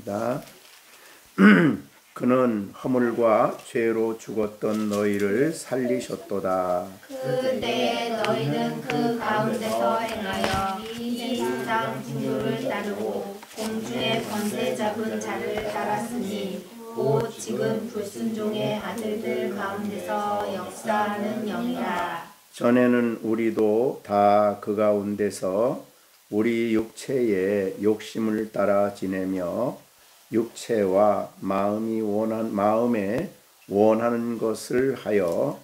읽겠습니다. 그는 허물과 죄로 죽었던 너희를 살리셨도다. 그때에 너희는 그 가운데서 행하여 이 세상 풍요를 따르고 공중의 권세 잡은 자를 따랐으니 곧 지금 불순종의 아들들 가운데서 역사하는 영이라. 전에는 우리도 다 그 가운데서 우리 육체의 욕심을 따라 지내며 육체와 마음에 원하는 것을 하여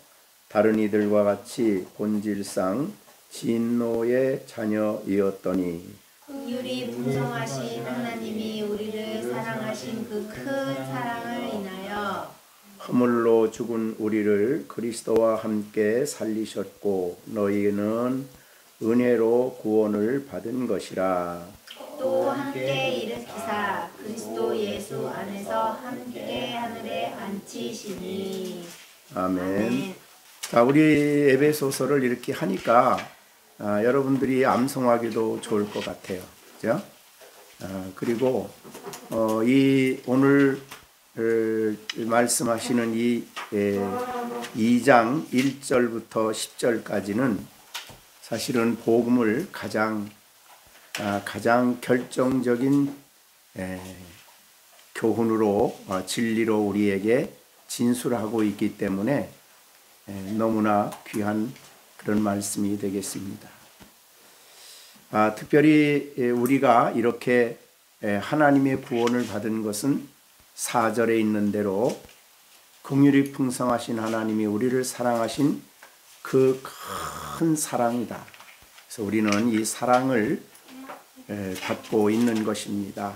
다른 이들과 같이 본질상 진노의 자녀이었더니 긍휼이 풍성하신 하나님이 우리를 사랑하신 그 큰 사랑을 인하여 허물로 죽은 우리를 그리스도와 함께 살리셨고 너희는 은혜로 구원을 받은 것이라. 또 함께 일으키사 그리스도 예수 안에서 함께 하늘에 앉히시니. 아멘. 자, 우리 에베소서를 이렇게 하니까 여러분들이 암송하기도 좋을 것 같아요. 그죠? 그리고 이 오늘 말씀하시는 이 2장 1절부터 10절까지는 사실은 복음을 가장 결정적인 교훈으로 진리로 우리에게 진술하고 있기 때문에 너무나 귀한 그런 말씀이 되겠습니다. 특별히 우리가 이렇게 하나님의 구원을 받은 것은 4절에 있는 대로 긍휼이 풍성하신 하나님이 우리를 사랑하신 그 큰 사랑이다. 그래서 우리는 이 사랑을 받고 있는 것입니다.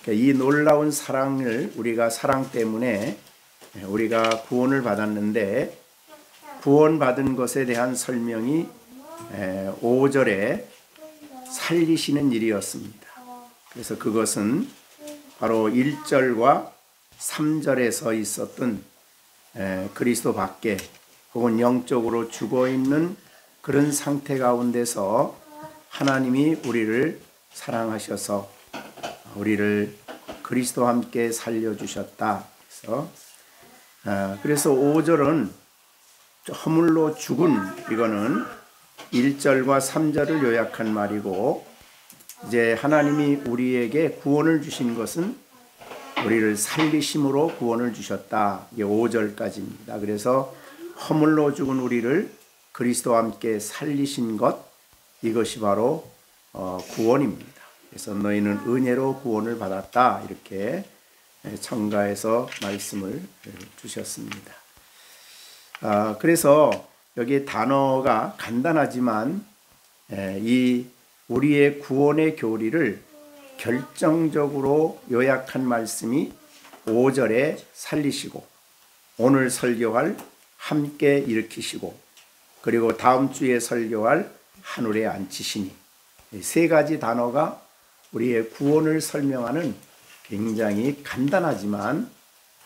이 놀라운 사랑을 우리가 사랑 때문에 우리가 구원을 받았는데 구원받은 것에 대한 설명이 5절에 살리시는 일이었습니다. 그래서 그것은 바로 1절과 3절에서 있었던 그리스도 밖에 혹은 영적으로 죽어있는 그런 상태 가운데서 하나님이 우리를 사랑하셔서 우리를 그리스도와 함께 살려주셨다. 그래서 5절은 허물로 죽은 이거는 1절과 3절을 요약한 말이고 이제 하나님이 우리에게 구원을 주신 것은 우리를 살리심으로 구원을 주셨다. 이게 5절까지입니다. 그래서 허물로 죽은 우리를 그리스도와 함께 살리신 것 이것이 바로 구원입니다. 그래서 너희는 은혜로 구원을 받았다. 이렇게 청가에서 말씀을 주셨습니다. 그래서 여기 단어가 간단하지만 이 우리의 구원의 교리를 결정적으로 요약한 말씀이 5절에 살리시고 오늘 설교할 함께 일으키시고 그리고 다음 주에 설교할 하늘에 앉히시니 세 가지 단어가 우리의 구원을 설명하는 굉장히 간단하지만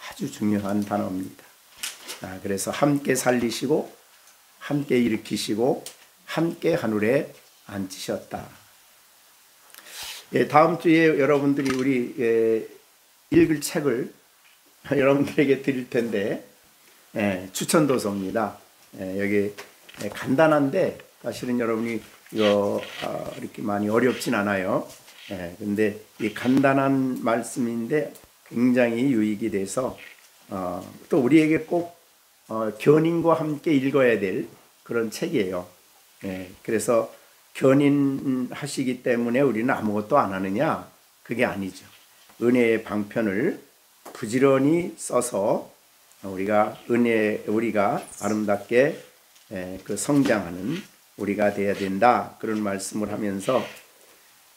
아주 중요한 단어입니다. 그래서 함께 살리시고 함께 일으키시고 함께 하늘에 앉히셨다. 다음 주에 여러분들이 우리 읽을 책을 여러분들에게 드릴 텐데 추천도서입니다. 여기 간단한데 사실은 여러분이 이거 이렇게 많이 어렵진 않아요. 근데 이 간단한 말씀인데 굉장히 유익이 돼서 또 우리에게 꼭 견인과 함께 읽어야 될 그런 책이에요. 그래서 견인하시기 때문에 우리는 아무것도 안 하느냐? 그게 아니죠. 은혜의 방편을 부지런히 써서 우리가 아름답게 그 성장하는 우리가 돼야 된다. 그런 말씀을 하면서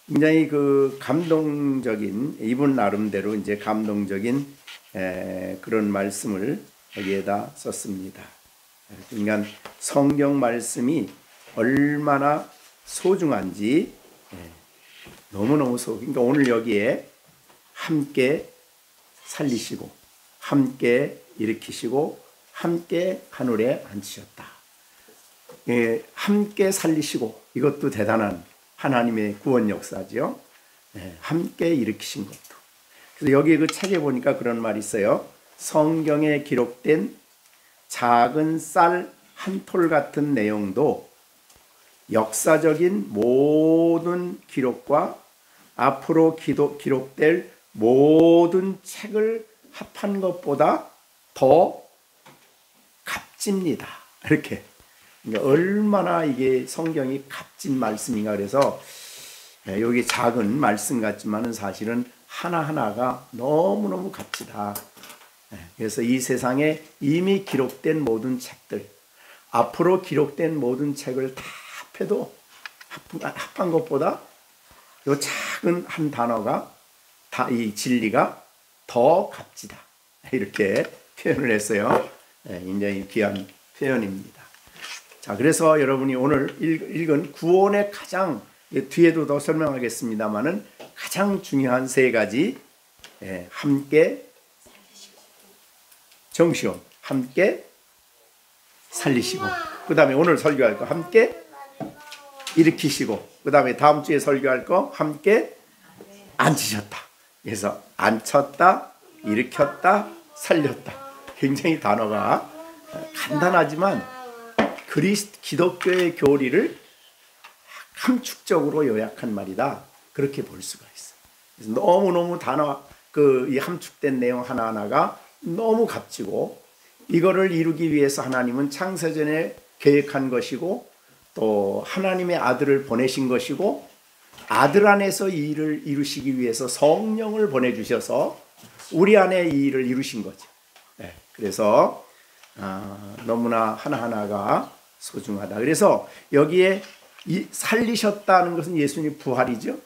굉장히 그 감동적인 이분 나름대로 이제 감동적인 그런 말씀을 여기에다 썼습니다. 그러니까 성경 말씀이 얼마나 소중한지 너무너무 그러니까 오늘 여기에 함께 살리시고 함께 일으키시고 함께 하늘에 앉히셨다. 함께 살리시고 이것도 대단한 하나님의 구원 역사죠. 함께 일으키신 것도 그래서 여기 그 책에 보니까 그런 말이 있어요. 성경에 기록된 작은 쌀 한 톨 같은 내용도 역사적인 모든 기록과 앞으로 기록될 모든 책을 합한 것보다 더 값집니다. 이렇게. 그러니까 얼마나 이게 성경이 값진 말씀인가. 그래서 여기 작은 말씀 같지만은 사실은 하나하나가 너무너무 값지다. 그래서 이 세상에 이미 기록된 모든 책들, 앞으로 기록된 모든 책을 다 합해도 합한 것보다 이 작은 한 단어가 이 진리가 더 값지다. 이렇게 표현을 했어요. 굉장히 귀한 표현입니다. 자, 그래서 여러분이 오늘 읽은 구원의 가장 뒤에도 더 설명하겠습니다만은 가장 중요한 세 가지, 함께 정시온, 함께 살리시고, 그 다음에 오늘 설교할 거 함께 일으키시고, 그 다음에 다음 주에 설교할 거 함께 앉히셨다. 그래서 앉혔다, 일으켰다, 살렸다. 굉장히 단어가 간단하지만 기독교의 교리를 함축적으로 요약한 말이다. 그렇게 볼 수가 있어요. 그래서 너무너무 이 함축된 내용 하나하나가 너무 값지고, 이거를 이루기 위해서 하나님은 창세전에 계획한 것이고, 또 하나님의 아들을 보내신 것이고, 아들 안에서 이 일을 이루시기 위해서 성령을 보내주셔서 우리 안에 이 일을 이루신 거죠. 그래서 너무나 하나하나가 소중하다. 그래서 여기에 살리셨다는 것은 예수님 부활이죠.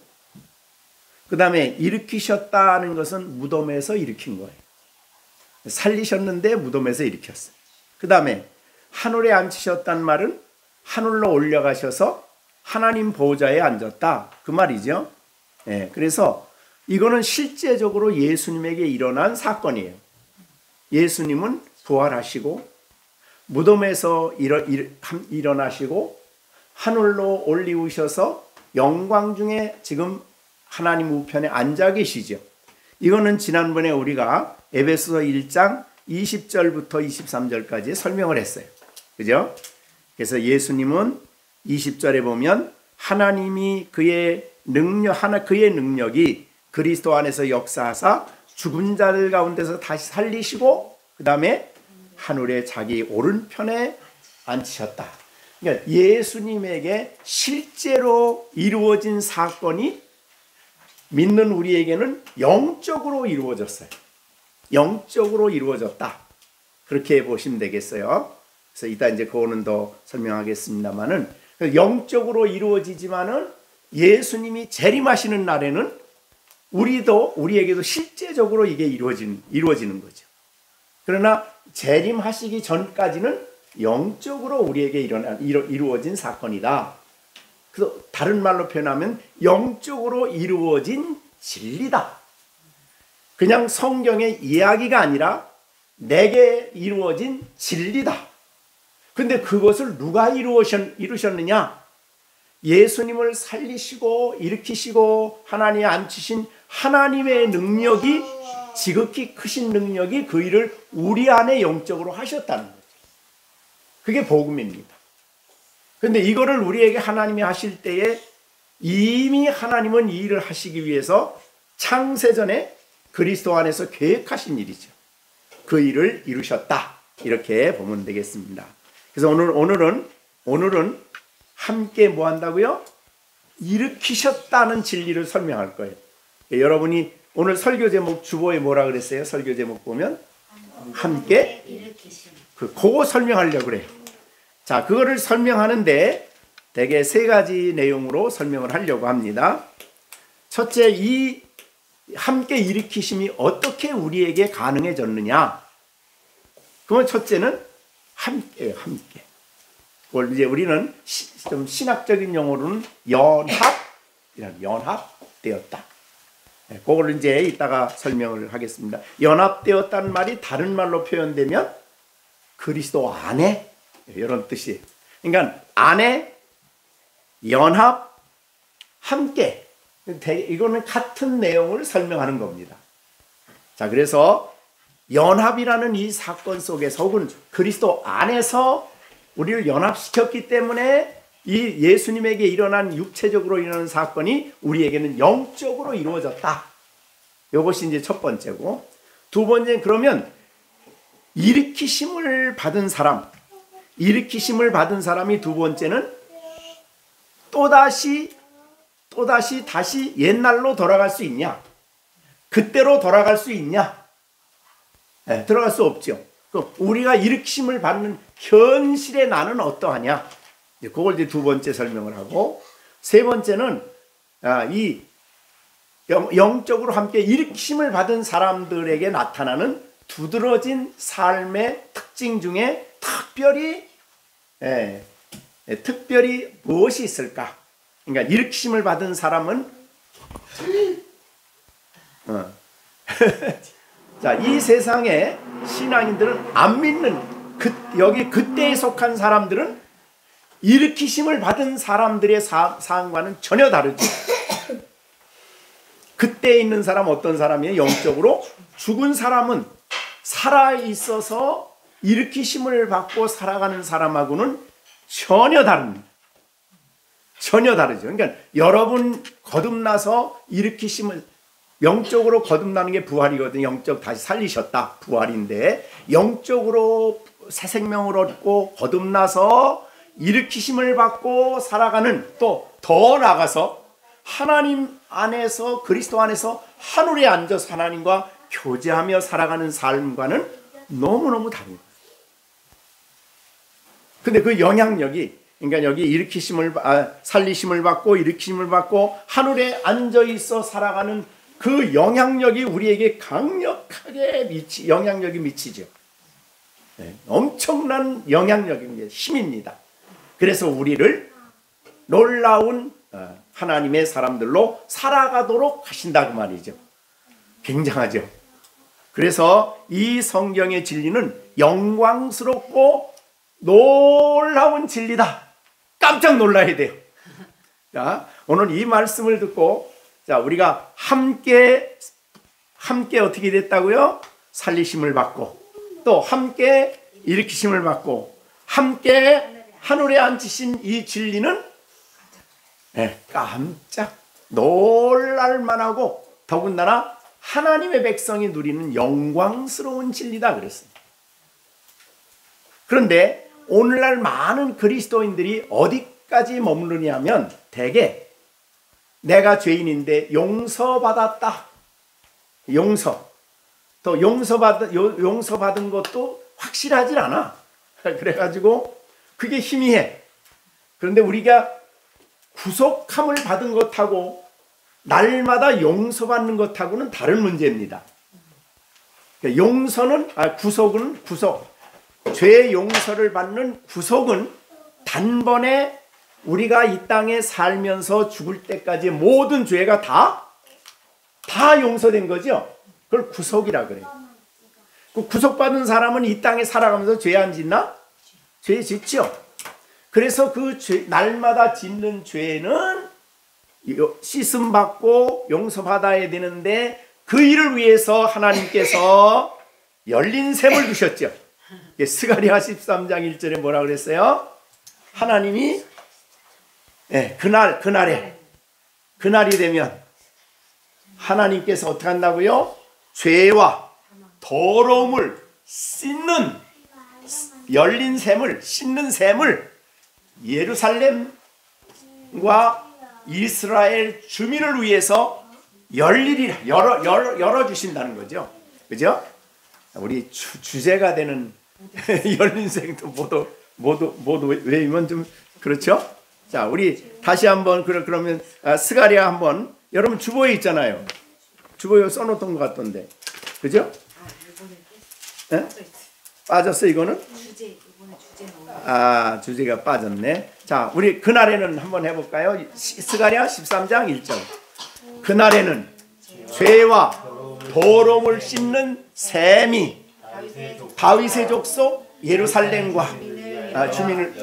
그 다음에 일으키셨다는 것은 무덤에서 일으킨 거예요. 살리셨는데 무덤에서 일으켰어요. 그 다음에 하늘에 앉히셨다는 말은 하늘로 올려가셔서 하나님 보좌에 앉았다. 그 말이죠. 그래서 이거는 실제적으로 예수님에게 일어난 사건이에요. 예수님은 부활하시고 무덤에서 일어나시고 하늘로 올리우셔서 영광 중에 지금 하나님 우편에 앉아 계시죠. 이거는 지난번에 우리가 에베소서 1장 20절부터 23절까지 설명을 했어요. 그죠? 그래서 예수님은 20절에 보면 하나님이 그의 능력이 그리스도 안에서 역사하사 죽은 자들 가운데서 다시 살리시고, 그 다음에 하늘에 자기 오른편에 앉히셨다. 그러니까 예수님에게 실제로 이루어진 사건이 믿는 우리에게는 영적으로 이루어졌어요. 영적으로 이루어졌다. 그렇게 보시면 되겠어요. 그래서 이따 이제 그거는 더 설명하겠습니다만은, 영적으로 이루어지지만은 예수님이 재림하시는 날에는 우리에게도 실제적으로 이게 이루어지는 거죠. 그러나 재림하시기 전까지는 영적으로 우리에게 이루어진 사건이다. 그래서 다른 말로 표현하면 영적으로 이루어진 진리다. 그냥 성경의 이야기가 아니라 내게 이루어진 진리다. 근데 그것을 누가 이루셨느냐? 예수님을 살리시고 일으키시고 하나님에 앉히신 하나님의 능력이, 지극히 크신 능력이 그 일을 우리 안에 영적으로 하셨다는 거죠. 그게 복음입니다. 그런데 이거를 우리에게 하나님이 하실 때에 이미 하나님은 이 일을 하시기 위해서 창세전에 그리스도 안에서 계획하신 일이죠. 그 일을 이루셨다. 이렇게 보면 되겠습니다. 그래서 오늘은 함께 뭐 한다고요? 일으키셨다는 진리를 설명할 거예요. 여러분이 오늘 설교 제목 주보에 뭐라 그랬어요? 설교 제목 보면 함께 일으키심. 그거 설명하려고 그래요. 자, 그거를 설명하는데 대개 세 가지 내용으로 설명을 하려고 합니다. 첫째, 이 함께 일으키심이 어떻게 우리에게 가능해졌느냐? 그건 첫째는 함께. 그걸 이제 우리는 좀 신학적인 용어로는 연합되었다. 그걸 이제 이따가 설명을 하겠습니다. 연합되었다는 말이 다른 말로 표현되면 그리스도 안에, 이런 뜻이에요. 그러니까 안에, 연합, 함께. 이거는 같은 내용을 설명하는 겁니다. 자, 그래서 연합이라는 이 사건 속에서 혹은 그리스도 안에서 우리를 연합시켰기 때문에 이 예수님에게 일어난 육체적으로 일어나는 사건이 우리에게는 영적으로 이루어졌다. 이것이 이제 첫 번째고, 두 번째는 그러면 일으키심을 받은 사람이 두 번째는 또다시 옛날로 돌아갈 수 있냐? 그때로 돌아갈 수 있냐? 네, 들어갈 수 없죠. 우리가 일으키심을 받는 현실의 나는 어떠하냐? 그걸 이제 두 번째 설명을 하고, 세 번째는 이 영적으로 함께 일으키심을 받은 사람들에게 나타나는 두드러진 삶의 특징 중에 특별히 무엇이 있을까? 그러니까 일으키심을 받은 사람은 자, 이 세상에 신앙인들은 안 믿는 여기 그때에 속한 사람들은 일으키심을 받은 사람들의 상황과는 전혀 다르죠. 그때에 있는 사람 어떤 사람이에요? 영적으로 죽은 사람은 살아있어서 일으키심을 받고 살아가는 사람하고는 전혀 다릅니다. 전혀 다르죠. 그러니까 여러분 거듭나서 일으키심을, 영적으로 거듭나는 게 부활이거든요. 영적 다시 살리셨다, 부활인데, 영적으로 새 생명을 얻고 거듭나서 일으키심을 받고 살아가는, 또 더 나아가서 하나님 안에서, 그리스도 안에서 하늘에 앉아서 하나님과 교제하며 살아가는 삶과는 너무너무 다릅니다. 근데 그 영향력이, 그러니까 여기 살리심을 받고 일으키심을 받고 하늘에 앉아 있어 살아가는 그 영향력이 우리에게 강력하게 영향력이 미치죠. 네, 엄청난 영향력입니다. 힘입니다. 그래서 우리를 놀라운 하나님의 사람들로 살아가도록 하신다 그 말이죠. 굉장하죠. 그래서 이 성경의 진리는 영광스럽고 놀라운 진리다. 깜짝 놀라야 돼요. 자, 오늘 이 말씀을 듣고, 자, 우리가 함께 어떻게 됐다고요? 살리심을 받고, 또 함께 일으키심을 받고, 함께 하늘에 앉으신 이 진리는 깜짝 놀랄만하고 더군다나 하나님의 백성이 누리는 영광스러운 진리다 그랬습니다. 그런데 오늘날 많은 그리스도인들이 어디까지 머무르냐면, 대개 내가 죄인인데 용서받았다. 또 용서받은 것도 확실하질 않아. 그래가지고 그게 희미해. 그런데 우리가 구속함을 받은 것하고 날마다 용서받는 것하고는 다른 문제입니다. 구속은 죄 용서를 받는 구속은 단번에 우리가 이 땅에 살면서 죽을 때까지 모든 죄가 다 용서된 거죠. 그걸 구속이라 그래요. 그 구속받은 사람은 이 땅에 살아가면서 죄 안 짓나? 죄 짓죠. 그래서 그 날마다 짓는 죄는 씻음받고 용서받아야 되는데, 그 일을 위해서 하나님께서 열린 샘을 두셨죠. 스가랴 13장 1절에 뭐라 그랬어요? 하나님이 그날이 되면 하나님께서 어떻게 한다고요? 죄와 더러움을 씻는 열린 샘을, 씻는 샘을 예루살렘과 이스라엘 주민을 위해서 열어주신다는 거죠. 그죠? 우리 주제가 되는 열린 샘도 모두 외우면 좀 그렇죠? 자, 우리 다시 한번 그러면 스가랴 한번, 여러분 주보에 있잖아요. 주보에 써놓던 것 같던데, 그죠? 네? 빠졌어 이거는? 주제가 빠졌네. 자, 우리 그날에는 한번 해볼까요? 스가랴 13장 1절. 그날에는 죄와 더러움을 씻는 샘이 다윗의 족속 예루살렘과 주민을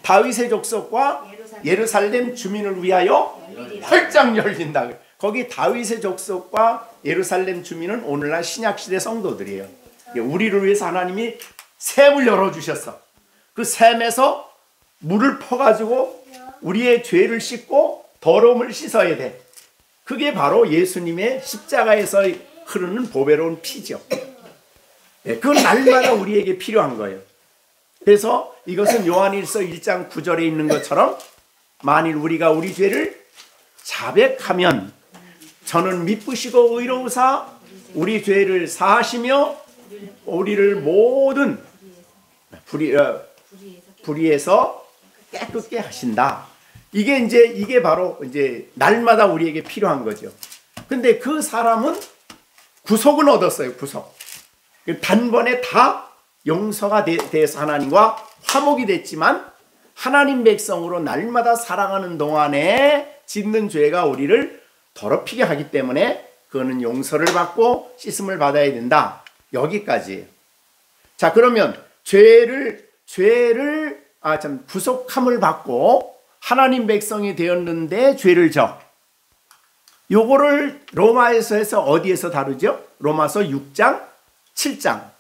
다윗의 족속과 예루살렘 주민을 위하여 활짝 열린다. 거기 다윗의 족속과 예루살렘 주민은 오늘날 신약시대 성도들이에요. 우리를 위해서 하나님이 샘을 열어주셨어. 그 샘에서 물을 퍼가지고 우리의 죄를 씻고 더러움을 씻어야 돼. 그게 바로 예수님의 십자가에서 흐르는 보배로운 피죠. 그건 날마다 우리에게 필요한 거예요. 그래서 이것은 요한일서 1장 9절에 있는 것처럼 만일 우리가 우리 죄를 자백하면 저는 미쁘시고 의로우사 우리 죄를 사하시며 우리를 모든 불의에서 깨끗게 하신다. 이게 바로 이제 날마다 우리에게 필요한 거죠. 근데 그 사람은 구속은 얻었어요. 구속. 단번에 다 용서가 돼서 하나님과 화목이 됐지만 하나님 백성으로 날마다 살아가는 동안에 짓는 죄가 우리를 더럽히게 하기 때문에 그거는 용서를 받고 씻음을 받아야 된다. 여기까지. 자, 그러면 구속함을 받고 하나님 백성이 되었는데 죄를 져. 요거를 로마에서 해서 어디에서 다루죠? 로마서 6장, 7장.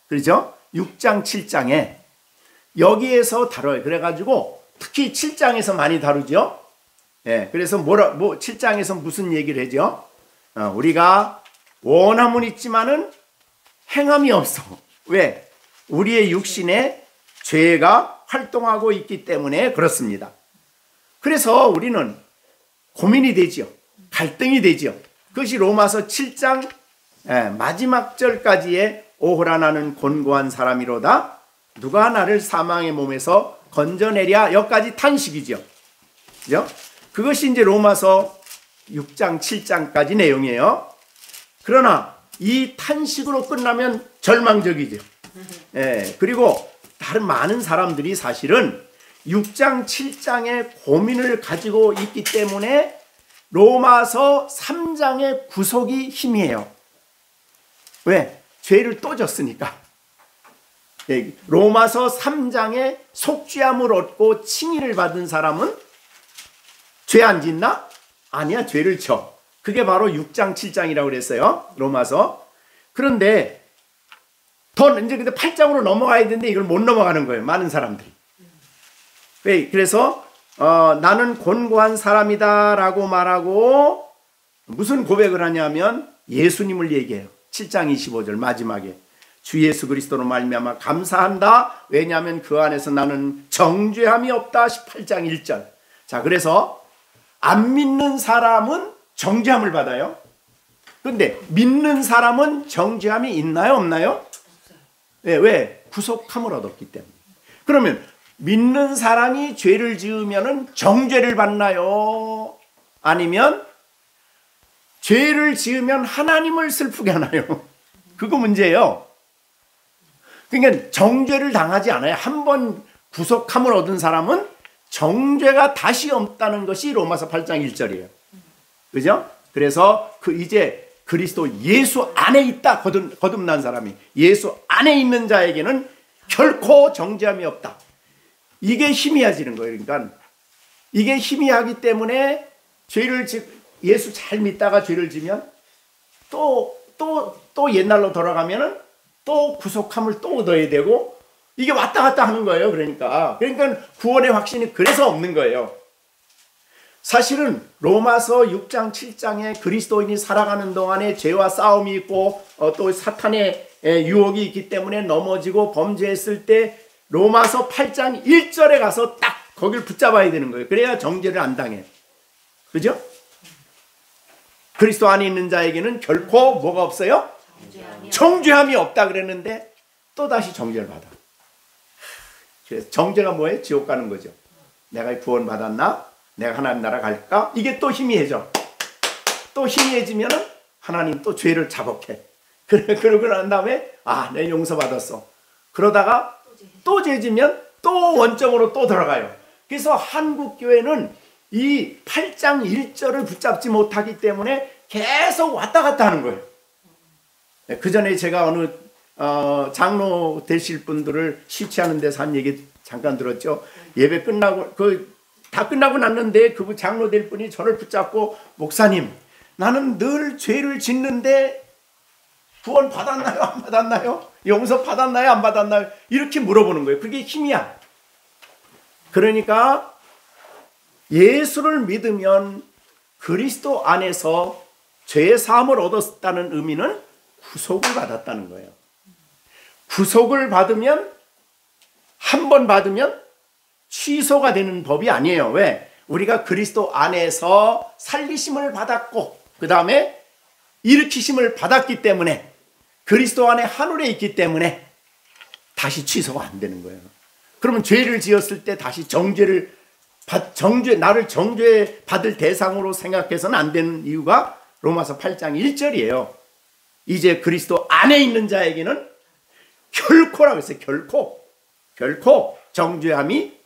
그렇죠? 6장, 7장에 여기에서 다뤄요. 그래가지고 특히 7장에서 많이 다루죠. 예, 그래서 7장에서 무슨 얘기를 하죠? 우리가 원함은 있지만은 행함이 없어. 왜? 우리의 육신에 죄가 활동하고 있기 때문에 그렇습니다. 그래서 우리는 고민이 되죠. 갈등이 되죠. 그것이 로마서 7장 마지막 절까지의 오호라 나는 곤고한 사람이로다. 누가 나를 사망의 몸에서 건져내랴. 여기까지 탄식이죠. 그죠? 그것이 이제 로마서 6장 7장까지 내용이에요. 그러나 이 탄식으로 끝나면 절망적이죠. 그리고 다른 많은 사람들이 사실은 6장 7장의 고민을 가지고 있기 때문에 로마서 3장의 구속이 희미해요. 왜? 죄를 또 졌으니까. 로마서 3장에 속죄함을 얻고 칭의를 받은 사람은 죄 안 짓나? 아니야, 죄를 져. 그게 바로 6장 7장이라고 그랬어요. 로마서. 그런데 이제 근데 8장으로 넘어가야 되는데 이걸 못 넘어가는 거예요. 많은 사람들이. 그래서 나는 곤고한 사람이다라고 말하고 무슨 고백을 하냐면 예수님을 얘기해요. 7장 25절 마지막에 주 예수 그리스도로 말미암아 감사한다. 왜냐하면 그 안에서 나는 정죄함이 없다. 18장 1절. 자, 그래서 안 믿는 사람은 정죄함을 받아요. 그런데 믿는 사람은 정죄함이 있나요, 없나요? 왜? 구속함을 얻었기 때문에. 그러면 믿는 사람이 죄를 지으면 정죄를 받나요? 아니면 죄를 지으면 하나님을 슬프게 하나요? 그거 문제예요. 그러니까 정죄를 당하지 않아요. 한 번 구속함을 얻은 사람은 정죄가 다시 없다는 것이 로마서 8장 1절이에요. 그죠? 그래서 이제 그리스도 예수 안에 있다. 거듭난 사람이 예수 안에 있는 자에게는 결코 정죄함이 없다. 이게 희미해지는 거예요. 그러니까 이게 희미하기 때문에 예수 잘 믿다가 죄를 지면 또 옛날로 돌아가면은 또 구속함을 또 얻어야 되고 이게 왔다 갔다 하는 거예요. 그러니까 구원의 확신이 그래서 없는 거예요. 사실은 로마서 6장 7장에 그리스도인이 살아가는 동안에 죄와 싸움이 있고 또 사탄의 유혹이 있기 때문에 넘어지고 범죄했을 때 로마서 8장 1절에 가서 딱 거길 붙잡아야 되는 거예요. 그래야 정죄를 안 당해. 그죠? 그리스도 안에 있는 자에게는 결코 뭐가 없어요? 정죄함이 없다 그랬는데 또다시 정죄를 받아. 그래서 정죄가 뭐예요? 지옥 가는 거죠. 내가 구원 받았나? 내가 하나님 나라 갈까? 이게 또 희미해져. 또 희미해지면 하나님 또 죄를 자복해. 그러고 난 다음에 내가 용서받았어. 그러다가 또 죄지면 또 원점으로 또 들어가요. 그래서 한국교회는 이 8장 1절을 붙잡지 못하기 때문에 계속 왔다 갔다 하는 거예요. 그 전에 제가 어느 장로 되실 분들을 시치하는 데서 한 얘기 잠깐 들었죠. 예배 끝나고 다 끝나고 났는데 그 장로 될 분이 저를 붙잡고 목사님 나는 늘 죄를 짓는데 구원 받았나요? 안 받았나요? 용서 받았나요? 안 받았나요? 이렇게 물어보는 거예요. 그게 힘이야. 그러니까 예수를 믿으면 그리스도 안에서 죄 사함을 얻었다는 의미는 구속을 받았다는 거예요. 구속을 받으면, 한 번 받으면 취소가 되는 법이 아니에요. 왜? 우리가 그리스도 안에서 살리심을 받았고 그 다음에 일으키심을 받았기 때문에, 그리스도 안에 하늘에 있기 때문에 다시 취소가 안 되는 거예요. 그러면 죄를 지었을 때 다시 나를 정죄 받을 대상으로 생각해서는 안 되는 이유가 로마서 8장 1절이에요. 이제 그리스도 안에 있는 자에게는 결코라고 했어요. 결코 정죄함이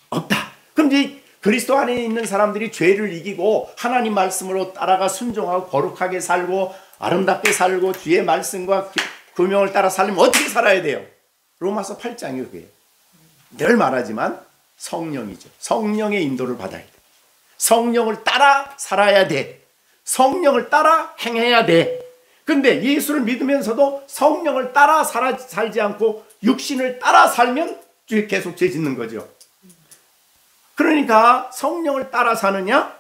없다. 그럼 이제 그리스도 안에 있는 사람들이 죄를 이기고 하나님 말씀으로 따라가 순종하고 거룩하게 살고 아름답게 살고 주의 말씀과 금명을 따라 살려면 어떻게 살아야 돼요? 로마서 8장이 그게요. 늘 말하지만 성령이죠. 성령의 인도를 받아야 돼. 성령을 따라 살아야 돼. 성령을 따라 행해야 돼. 근데 예수를 믿으면서도 성령을 따라 살지 않고 육신을 따라 살면 계속 죄 짓는 거죠. 그러니까 성령을 따라 사느냐,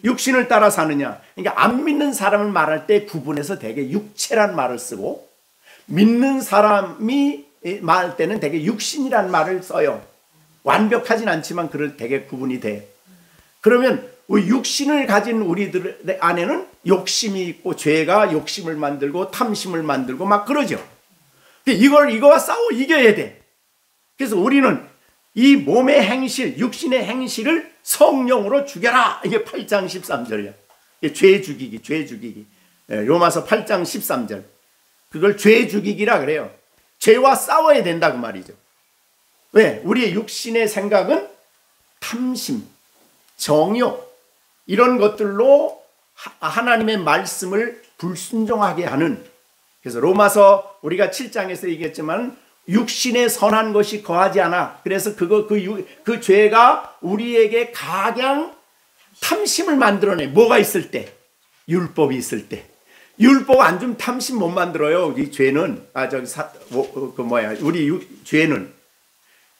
육신을 따라 사느냐. 그러니까 안 믿는 사람을 말할 때 구분해서 되게 육체란 말을 쓰고, 믿는 사람이 말할 때는 되게 육신이란 말을 써요. 완벽하진 않지만 되게 구분이 돼. 그러면 육신을 가진 우리들 안에는 욕심이 있고, 죄가 욕심을 만들고 탐심을 만들고 막 그러죠. 이거와 싸워 이겨야 돼. 그래서 우리는 이 몸의 행실, 육신의 행실을 성령으로 죽여라. 이게 8장 13절이야. 죄 죽이기. 로마서 8장 13절. 그걸 죄 죽이기라 그래요. 죄와 싸워야 된다 그 말이죠. 왜? 우리의 육신의 생각은 탐심, 정욕 이런 것들로 하나님의 말씀을 불순종하게 하는, 그래서 로마서 우리가 7장에서 얘기했지만 육신의 선한 것이 거하지 않아. 그래서 그 죄가 우리에게 각양 탐심을 만들어내. 뭐가 있을 때? 율법이 있을 때. 율법 안 주면 탐심 못 만들어요. 이 죄는 우리 죄는.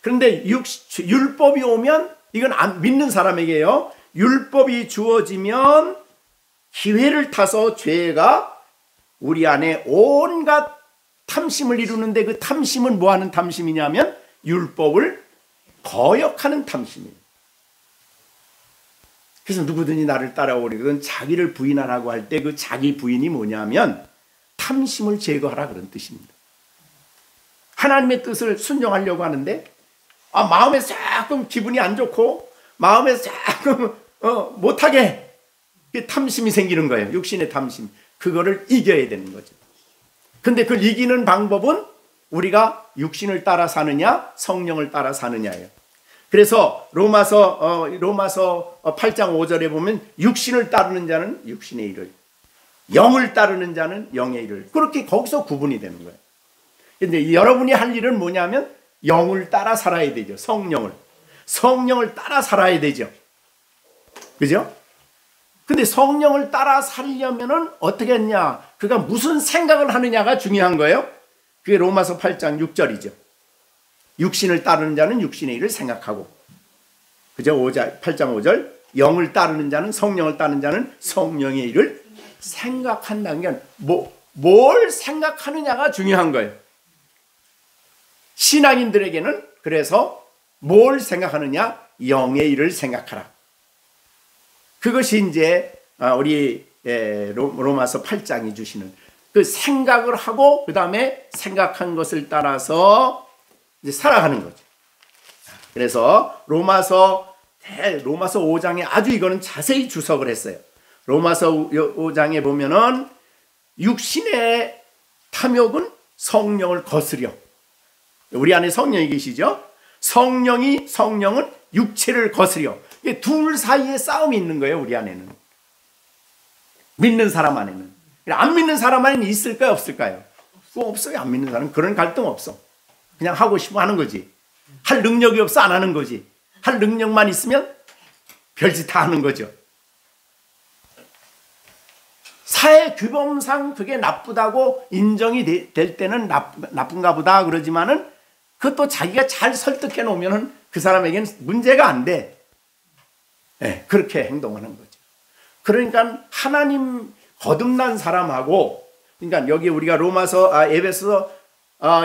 그런데 율법이 오면, 이건 안 믿는 사람에게요, 율법이 주어지면 기회를 타서 죄가 우리 안에 온갖 탐심을 이루는데, 그 탐심은 뭐 하는 탐심이냐면 율법을 거역하는 탐심이에요. 그래서 누구든지 나를 따라오리거든 자기를 부인하라고 할 때 그 자기 부인이 뭐냐면 탐심을 제거하라 그런 뜻입니다. 하나님의 뜻을 순종하려고 하는데 마음에 조금 기분이 안 좋고 마음에 조금 못하게 탐심이 생기는 거예요. 육신의 탐심. 그거를 이겨야 되는 거죠. 근데 그걸 이기는 방법은 우리가 육신을 따라 사느냐 성령을 따라 사느냐예요. 그래서 로마서 8장 5절에 보면 육신을 따르는 자는 육신의 일을, 영을 따르는 자는 영의 일을, 그렇게 거기서 구분이 되는 거예요. 근데 여러분이 할 일은 뭐냐면 영을 따라 살아야 되죠. 성령을 따라 살아야 되죠. 그죠? 근데 성령을 따라 살려면은 어떻게 했냐? 그가 무슨 생각을 하느냐가 중요한 거예요. 그게 로마서 8장 6절이죠. 육신을 따르는 자는 육신의 일을 생각하고, 그죠? 8장 5절. 영을 따르는 자는, 성령을 따르는 자는 성령의 일을 생각한다는 게 뭘 생각하느냐가 중요한 거예요. 신앙인들에게는 그래서 뭘 생각하느냐? 영의 일을 생각하라. 그것이 이제 우리 로마서 8장이 주시는 그 생각을 하고 그 다음에 생각한 것을 따라서 이제 살아가는 거죠. 그래서 로마서 5장에 아주 이거는 자세히 주석을 했어요. 로마서 5장에 보면은 육신의 탐욕은 성령을 거스려. 우리 안에 성령이 계시죠? 성령은 육체를 거스려. 둘 사이에 싸움이 있는 거예요. 우리 안에는. 믿는 사람 안에는. 안 믿는 사람 안에는 있을까요? 없을까요? 없어요. 안 믿는 사람은 그런 갈등 없어. 그냥 하고 싶어 하는 거지. 할 능력이 없어 안 하는 거지. 할 능력만 있으면 별짓 다 하는 거죠. 사회 규범상 그게 나쁘다고 인정이 될 때는 나쁜가 보다 그러지만은 그것도 자기가 잘 설득해 놓으면은 그 사람에게는 문제가 안 돼. 네, 그렇게 행동하는 거죠. 그러니까 하나님 거듭난 사람하고, 그러니까 여기 우리가 에베소서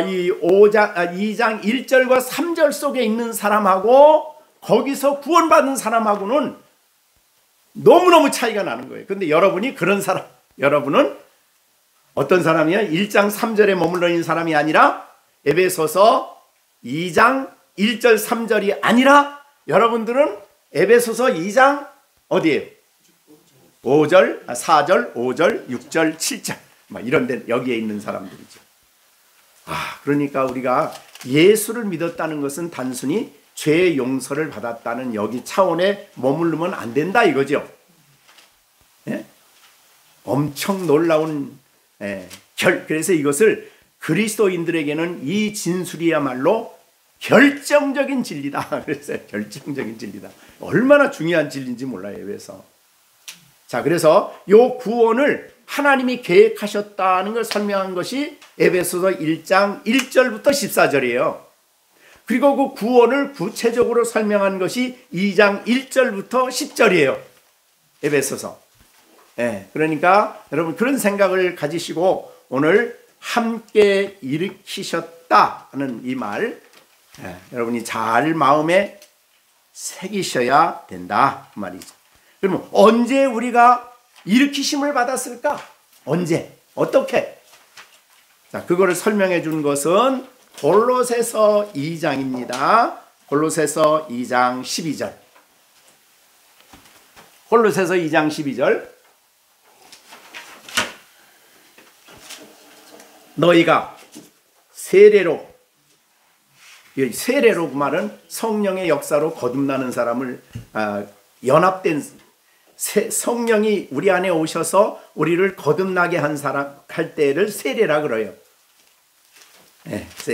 이 2장 1절과 3절 속에 있는 사람하고 거기서 구원받은 사람하고는 너무너무 차이가 나는 거예요. 근데 여러분은 어떤 사람이야? 1장 3절에 머물러 있는 사람이 아니라 에베소서 2장 1절 3절이 아니라 여러분들은 에베소서 2장 어디에요? 5절, 4절, 5절, 6절, 7절 막 이런 데 여기에 있는 사람들이죠. 그러니까 우리가 예수를 믿었다는 것은 단순히 죄의 용서를 받았다는 여기 차원에 머무르면 안 된다 이거죠. 예? 엄청 놀라운 그래서 이것을 그리스도인들에게는 이 진술이야말로 결정적인 진리다. 그래서 결정적인 진리다. 얼마나 중요한 진리인지 몰라요. 그래서 자, 그래서 요 구원을 하나님이 계획하셨다는 걸 설명한 것이 에베소서 1장 1절부터 14절이에요. 그리고 그 구원을 구체적으로 설명한 것이 2장 1절부터 10절이에요. 에베소서. 그러니까 여러분 그런 생각을 가지시고 오늘 함께 일으키셨다 하는 이 말 여러분이 잘 마음에 새기셔야 된다 그 말이죠. 그러면 언제 우리가 일으키심을 받았을까? 언제? 어떻게? 자, 그거를 설명해 준 것은 골로새서 2장입니다. 골로새서 2장 12절. 골로새서 2장 12절. 너희가 세례로 그 말은 성령의 역사로 거듭나는 사람을 연합된 성령이 우리 안에 오셔서 우리를 거듭나게 할 때를 세례라 그래요.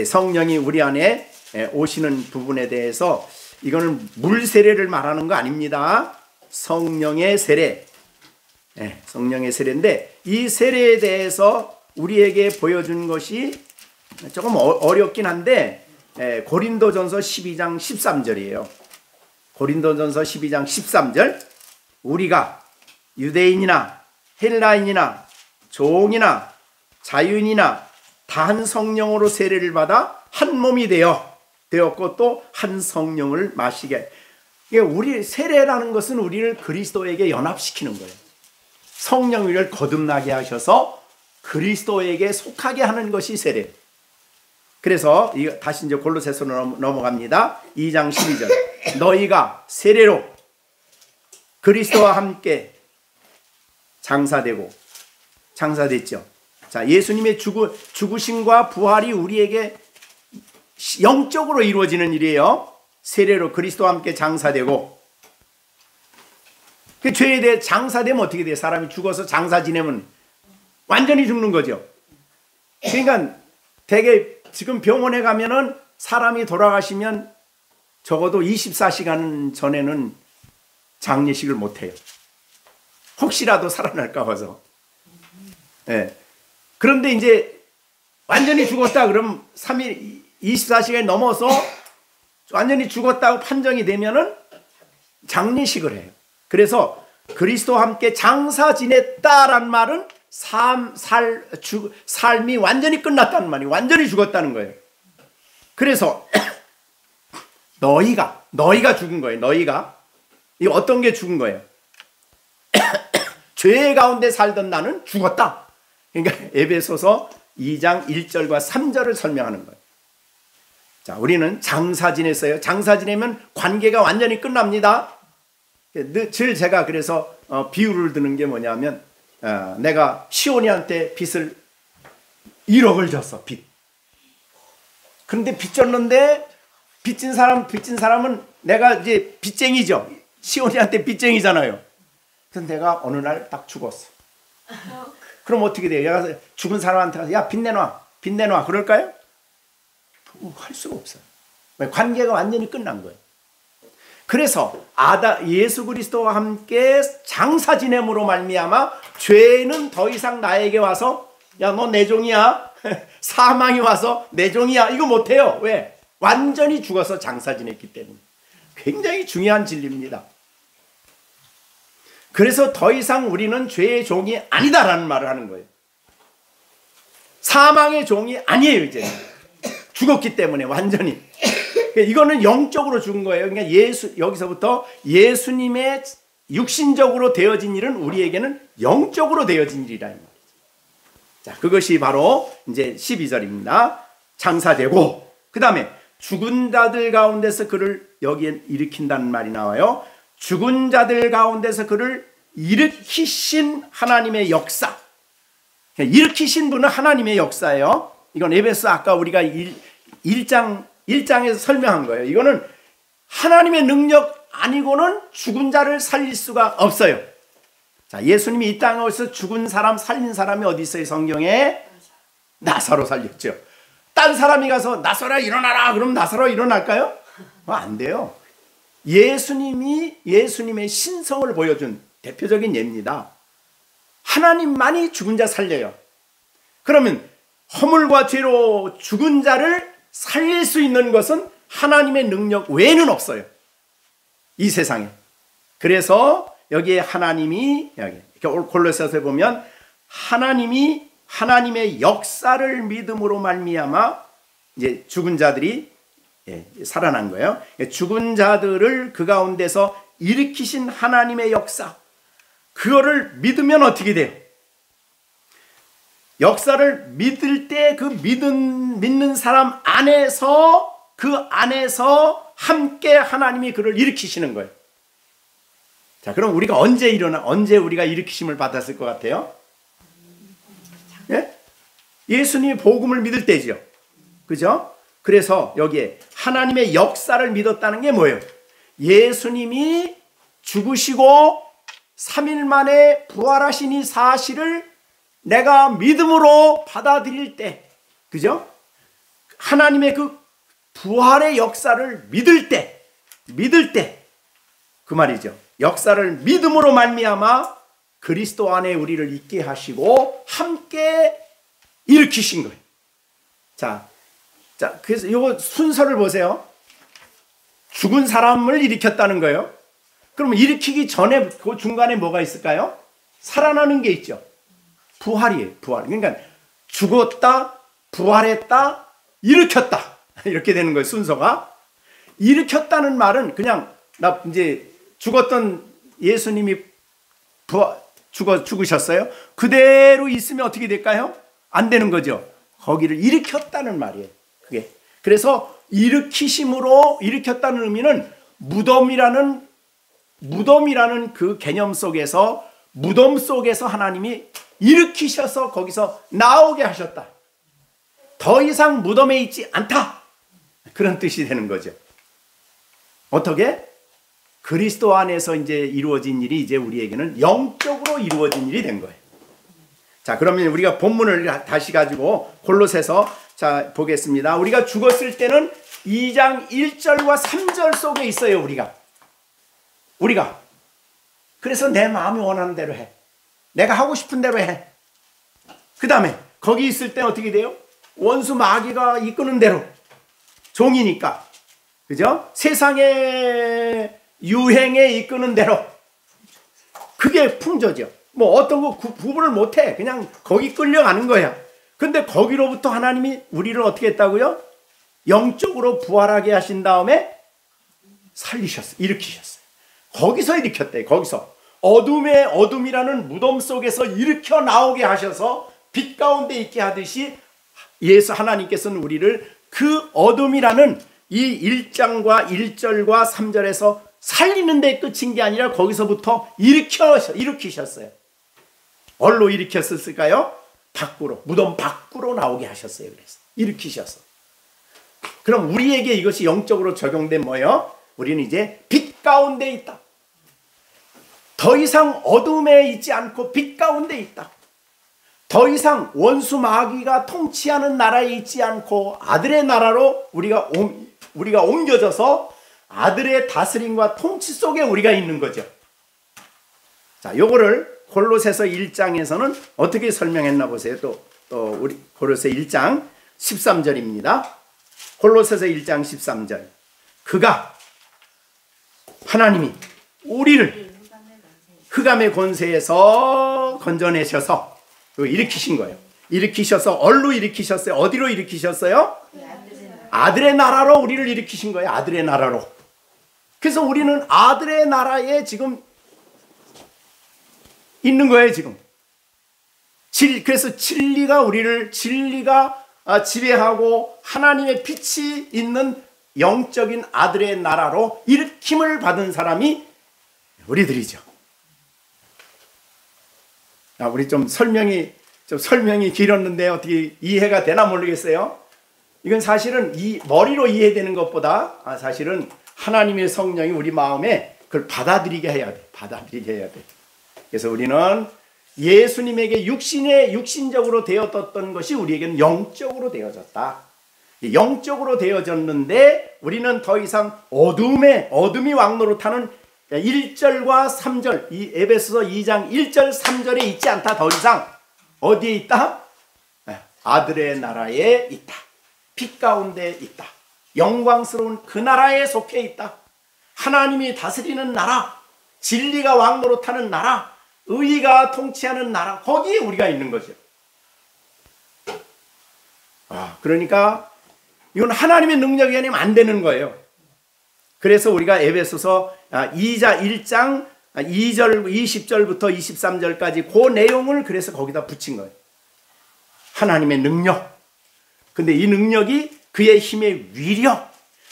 성령이 우리 안에 오시는 부분에 대해서 이거는 물 세례를 말하는 거 아닙니다. 성령의 세례. 성령의 세례인데 이 세례에 대해서 우리에게 보여준 것이 조금 어렵긴 한데 고린도전서 12장 13절이에요. 고린도전서 12장 13절. 우리가 유대인이나 헬라인이나 종이나 자유인이나 다 한 성령으로 세례를 받아 한 몸이 되었고 또 한 성령을 마시게. 우리 세례라는 것은 우리를 그리스도에게 연합시키는 거예요. 성령 우리를 거듭나게 하셔서 그리스도에게 속하게 하는 것이 세례. 그래서 다시 이제 골로새서로 넘어갑니다. 2장 12절. 너희가 세례로 그리스도와 함께 장사됐죠. 자, 예수님의 죽으심과 부활이 우리에게 영적으로 이루어지는 일이에요. 세례로 그리스도와 함께 장사되고 그 죄에 대해 장사되면 어떻게 돼요? 사람이 죽어서 장사 지내면 완전히 죽는 거죠. 그러니까 되게 지금 병원에 가면은 사람이 돌아가시면 적어도 24시간 전에는 장례식을 못해요. 혹시라도 살아날까 봐서. 그런데 이제 완전히 죽었다 그러면 3일 24시간이 넘어서 완전히 죽었다고 판정이 되면은 장례식을 해요. 그래서 그리스도와 함께 장사 지냈다란 말은 삶이 완전히 끝났다는 말이에요. 완전히 죽었다는 거예요. 그래서 너희가 죽은 거예요. 너희가. 이 어떤 게 죽은 거예요? 죄 가운데 살던 나는 죽었다. 그러니까 에베소서 2장 1절과 3절을 설명하는 거예요. 자, 우리는 장사 지냈어요. 장사 지내면 관계가 완전히 끝납니다. 늘 제가 그래서 비유를 드는 게 뭐냐면 내가 시온이한테 빚을 1억을 졌어. 빚. 그런데 빚 졌는데 빚진 사람은 내가 이제 빚쟁이죠. 시온이한테 빚쟁이잖아요. 그래서 내가 어느 날 딱 죽었어. 그럼 어떻게 돼요? 내가 죽은 사람한테 가서 야, 빚 내놔. 그럴까요? 할 수가 없어요. 관계가 완전히 끝난 거예요. 그래서 예수 그리스도와 함께 장사 지냄으로 말미암아 죄는 더 이상 나에게 와서 야, 너 내 종이야. 사망이 와서 내 종이야. 이거 못해요. 왜? 완전히 죽어서 장사 지냈기 때문에. 굉장히 중요한 진리입니다. 그래서 더 이상 우리는 죄의 종이 아니다라는 말을 하는 거예요. 사망의 종이 아니에요. 이제 죽었기 때문에 완전히. 이거는 영적으로 죽은 거예요. 그러니까 여기서부터 예수님의 육신적으로 되어진 일은 우리에게는 영적으로 되어진 일이라 이 말이죠. 자, 그것이 바로 이제 12절입니다. 장사되고, 그 다음에 죽은 자들 가운데서 그를 여기에 일으킨다는 말이 나와요. 죽은 자들 가운데서 그를 일으키신 하나님의 역사. 일으키신 분은 하나님의 역사예요. 이건 에베소 아까 우리가 1장에서 설명한 거예요. 이거는 하나님의 능력 아니고는 죽은 자를 살릴 수가 없어요. 자, 예수님이 이 땅에 오셔서 죽은 사람 살린 사람이 어디 있어요? 성경에 나사로 살렸죠. 딴 사람이 가서 나사로야 일어나라 그러면 나사로 일어날까요? 안 돼요. 예수님의 신성을 보여준 대표적인 예입니다. 하나님만이 죽은 자 살려요. 그러면 허물과 죄로 죽은 자를 살릴 수 있는 것은 하나님의 능력 외에는 없어요. 이 세상에. 그래서 여기에 하나님이 골로새서에 보면 하나님이 하나님의 역사를 믿음으로 말미암아 이제 죽은 자들이 살아난 거예요. 죽은 자들을 그 가운데서 일으키신 하나님의 역사, 그거를 믿으면 어떻게 돼요? 역사를 믿을 때 그 믿는 사람 안에서 함께 하나님이 그를 일으키시는 거예요. 자, 그럼 우리가 언제 우리가 일으키심을 받았을 것 같아요? 예? 예수님이 복음을 믿을 때죠. 그죠? 그래서 여기에 하나님의 역사를 믿었다는 게 뭐예요? 예수님이 죽으시고 3일 만에 부활하신 이 사실을 내가 믿음으로 받아들일 때, 그죠? 하나님의 그 부활의 역사를 믿을 때 그 말이죠. 역사를 믿음으로 말미암아 그리스도 안에 우리를 있게 하시고 함께 일으키신 거예요. 자, 그래서 이거 순서를 보세요. 죽은 사람을 일으켰다는 거예요. 그러면 일으키기 전에 그 중간에 뭐가 있을까요? 살아나는 게 있죠. 부활이에요. 부활. 그러니까 죽었다, 부활했다, 일으켰다. 이렇게 되는 거예요. 순서가. 일으켰다는 말은 그냥 이제 죽었던 예수님이 죽으셨어요. 그대로 있으면 어떻게 될까요? 안 되는 거죠. 거기를 일으켰다는 말이에요. 그게. 그래서 일으켰다는 의미는 무덤이라는 그 개념 속에서, 무덤 속에서 하나님이 일으키셔서 거기서 나오게 하셨다. 더 이상 무덤에 있지 않다. 그런 뜻이 되는 거죠. 어떻게? 그리스도 안에서 이제 이루어진 일이 이제 우리에게는 영적으로 이루어진 일이 된 거예요. 자, 그러면 우리가 본문을 다시 가지고 골로새서 자 보겠습니다. 우리가 죽었을 때는 2장 1절과 3절 속에 있어요. 우리가 그래서 내 마음이 원하는 대로 해. 내가 하고 싶은 대로 해. 그 다음에 거기 있을 때 어떻게 돼요? 원수 마귀가 이끄는 대로, 종이니까, 그죠? 세상의 유행에 이끄는 대로. 그게 풍조죠. 뭐 어떤 거 구분을 못해. 그냥 거기 끌려가는 거야. 근데 거기로부터 하나님이 우리를 어떻게 했다고요? 영적으로 부활하게 하신 다음에 살리셨어요. 일으키셨어요. 거기서 일으켰대. 거기서 어둠이라는 무덤 속에서 일으켜 나오게 하셔서 빛 가운데 있게 하듯이 하나님께서는 우리를 그 어둠이라는 이 1장과 1절과 3절에서 살리는 데 끝인 게 아니라 거기서부터 일으키셨어요. 어디로 일으켰을까요? 밖으로, 무덤 밖으로 나오게 하셨어요. 그래서 일으키셔서. 그럼 우리에게 이것이 영적으로 적용된 뭐예요? 우리는 이제 빛 가운데 있다. 더 이상 어둠에 있지 않고 빛 가운데 있다. 더 이상 원수 마귀가 통치하는 나라에 있지 않고 아들의 나라로 우리가 옮겨져서 아들의 다스림과 통치 속에 우리가 있는 거죠. 자, 요거를 골로새서 1장에서는 어떻게 설명했나 보세요. 또 우리 골로새 1장 13절입니다. 골로새서 1장 13절. 그가 하나님이 우리를 흑암의 권세에서 건져내셔서 일으키신 거예요. 일으키셔서 얼로 일으키셨어요? 어디로 일으키셨어요? 아들의 나라로 우리를 일으키신 거예요. 아들의 나라로. 그래서 우리는 아들의 나라에 지금 있는 거예요. 지금. 그래서 진리가 지배하고 하나님의 빛이 있는 영적인 아들의 나라로 일으킴을 받은 사람이 우리들이죠. 우리 좀 설명이 길었는데 어떻게 이해가 되나 모르겠어요. 이건 사실은 머리로 이해되는 것보다 사실은 하나님의 성령이 우리 마음에 그걸 받아들이게 해야 돼. 그래서 우리는 예수님에게 육신적으로 되어졌던 것이 우리에게는 영적으로 되어졌다. 영적으로 되어졌는데 우리는 더 이상 어둠이 왕노릇하는 1절과 3절, 이 에베소서 2장 1절 3절에 있지 않다. 더 이상 어디에 있다? 아들의 나라에 있다. 빛 가운데 있다. 영광스러운 그 나라에 속해 있다. 하나님이 다스리는 나라, 진리가 왕노릇하는 나라, 의가 통치하는 나라, 거기에 우리가 있는 거죠. 그러니까 이건 하나님의 능력이 아니면 안 되는 거예요. 그래서 우리가 에베소서 1장 2절, 20절부터 23절까지 그 내용을 그래서 거기다 붙인 거예요. 하나님의 능력. 근데 이 능력이 그의 힘의 위력,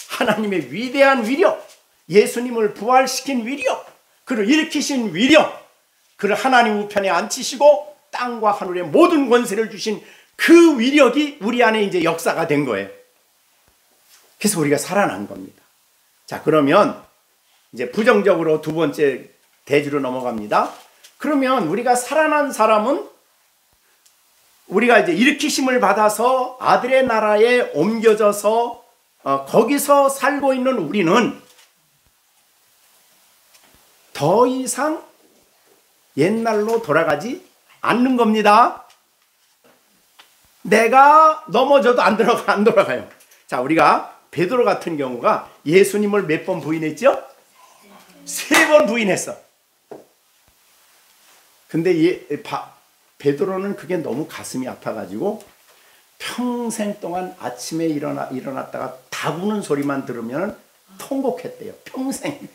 하나님의 위대한 위력, 예수님을 부활시킨 위력, 그를 일으키신 위력, 그를 하나님 우편에 앉히시고 땅과 하늘의 모든 권세를 주신 그 위력이 우리 안에 이제 역사가 된 거예요. 그래서 우리가 살아난 겁니다. 자, 그러면 이제 부정적으로 두 번째 대주로 넘어갑니다. 그러면 우리가 살아난 사람은 우리가 이제 일으키심을 받아서 아들의 나라에 옮겨져서 거기서 살고 있는 우리는 더 이상 옛날로 돌아가지 않는 겁니다. 내가 넘어져도 안 돌아가요. 자, 우리가 베드로 같은 경우가 예수님을 몇 번 부인했죠? 3번 부인했어. 근데 베드로는 그게 너무 가슴이 아파가지고 평생 동안 아침에 일어났다가 다구는 소리만 들으면 통곡했대요. 평생.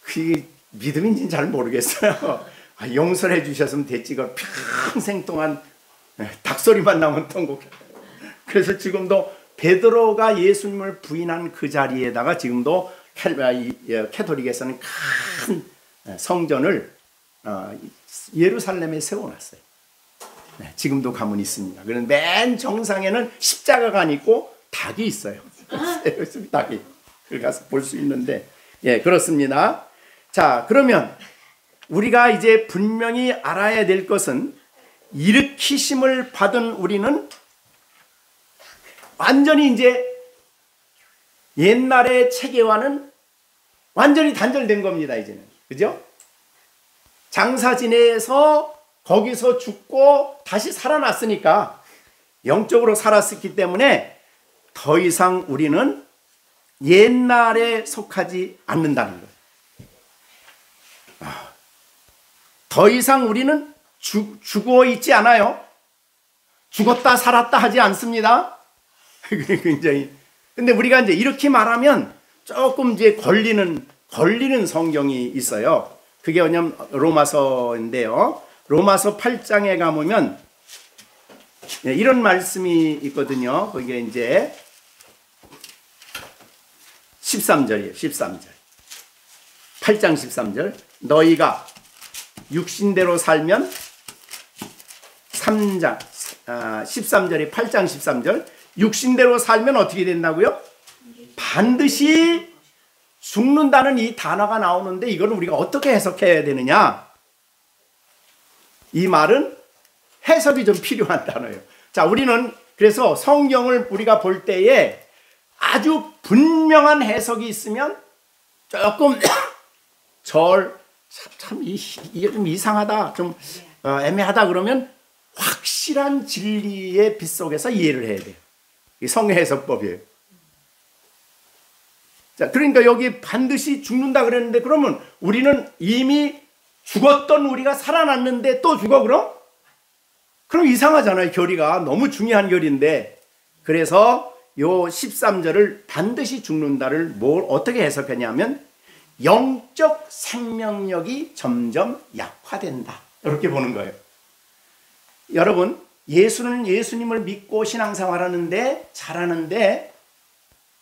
그게 믿음인지는 잘 모르겠어요. 용서를 해주셨으면 됐지. 평생 동안 닭소리만 나면 통곡했대요. 그래서 지금도 베드로가 예수님을 부인한 그 자리에다가 지금도 캐톨릭에서는 큰 성전을 예루살렘에 세워놨어요. 지금도 가면 있습니다. 그런데 맨 정상에는 십자가가 있고 닭이 있어요. 닭이. 그걸 가서 볼 수 있는데, 그렇습니다. 자, 그러면 우리가 이제 분명히 알아야 될 것은 일으키심을 받은 우리는 완전히 이제 옛날의 체계와는 완전히 단절된 겁니다, 이제는. 그죠? 장사 지내서 거기서 죽고 다시 살아났으니까 영적으로 살았었기 때문에 더 이상 우리는 옛날에 속하지 않는다는 거예요. 더 이상 우리는 죽어 있지 않아요. 죽었다 살았다 하지 않습니다. 굉장히. 근데 우리가 이제 이렇게 말하면 조금 이제 걸리는 성경이 있어요. 그게 뭐냐면 로마서인데요. 로마서 8장에 가보면 이런 말씀이 있거든요. 거기에 이제 13절이에요. 13절. 8장 13절. 너희가 육신대로 살면 3장 13절이 8장 13절. 육신대로 살면 어떻게 된다고요? 반드시 죽는다는 이 단어가 나오는데 이걸 우리가 어떻게 해석해야 되느냐? 이 말은 해석이 좀 필요한 단어예요. 자, 우리는 그래서 성경을 우리가 볼 때에 아주 분명한 해석이 있으면 조금 이게 좀 이상하다, 좀 애매하다 그러면 확실한 진리의 빛 속에서 이해를 해야 돼요. 이 성해석법이에요. 자, 그러니까 여기 반드시 죽는다 그랬는데 그러면 우리는 이미 죽었던 우리가 살아났는데 또 죽어 그럼? 그럼 이상하잖아요. 교리가 너무 중요한 교리인데. 그래서 요 13절을 반드시 죽는다를 뭘 어떻게 해석하냐면 영적 생명력이 점점 약화된다, 이렇게 보는 거예요. 여러분, 예수님을 믿고 신앙생활하는데 잘하는데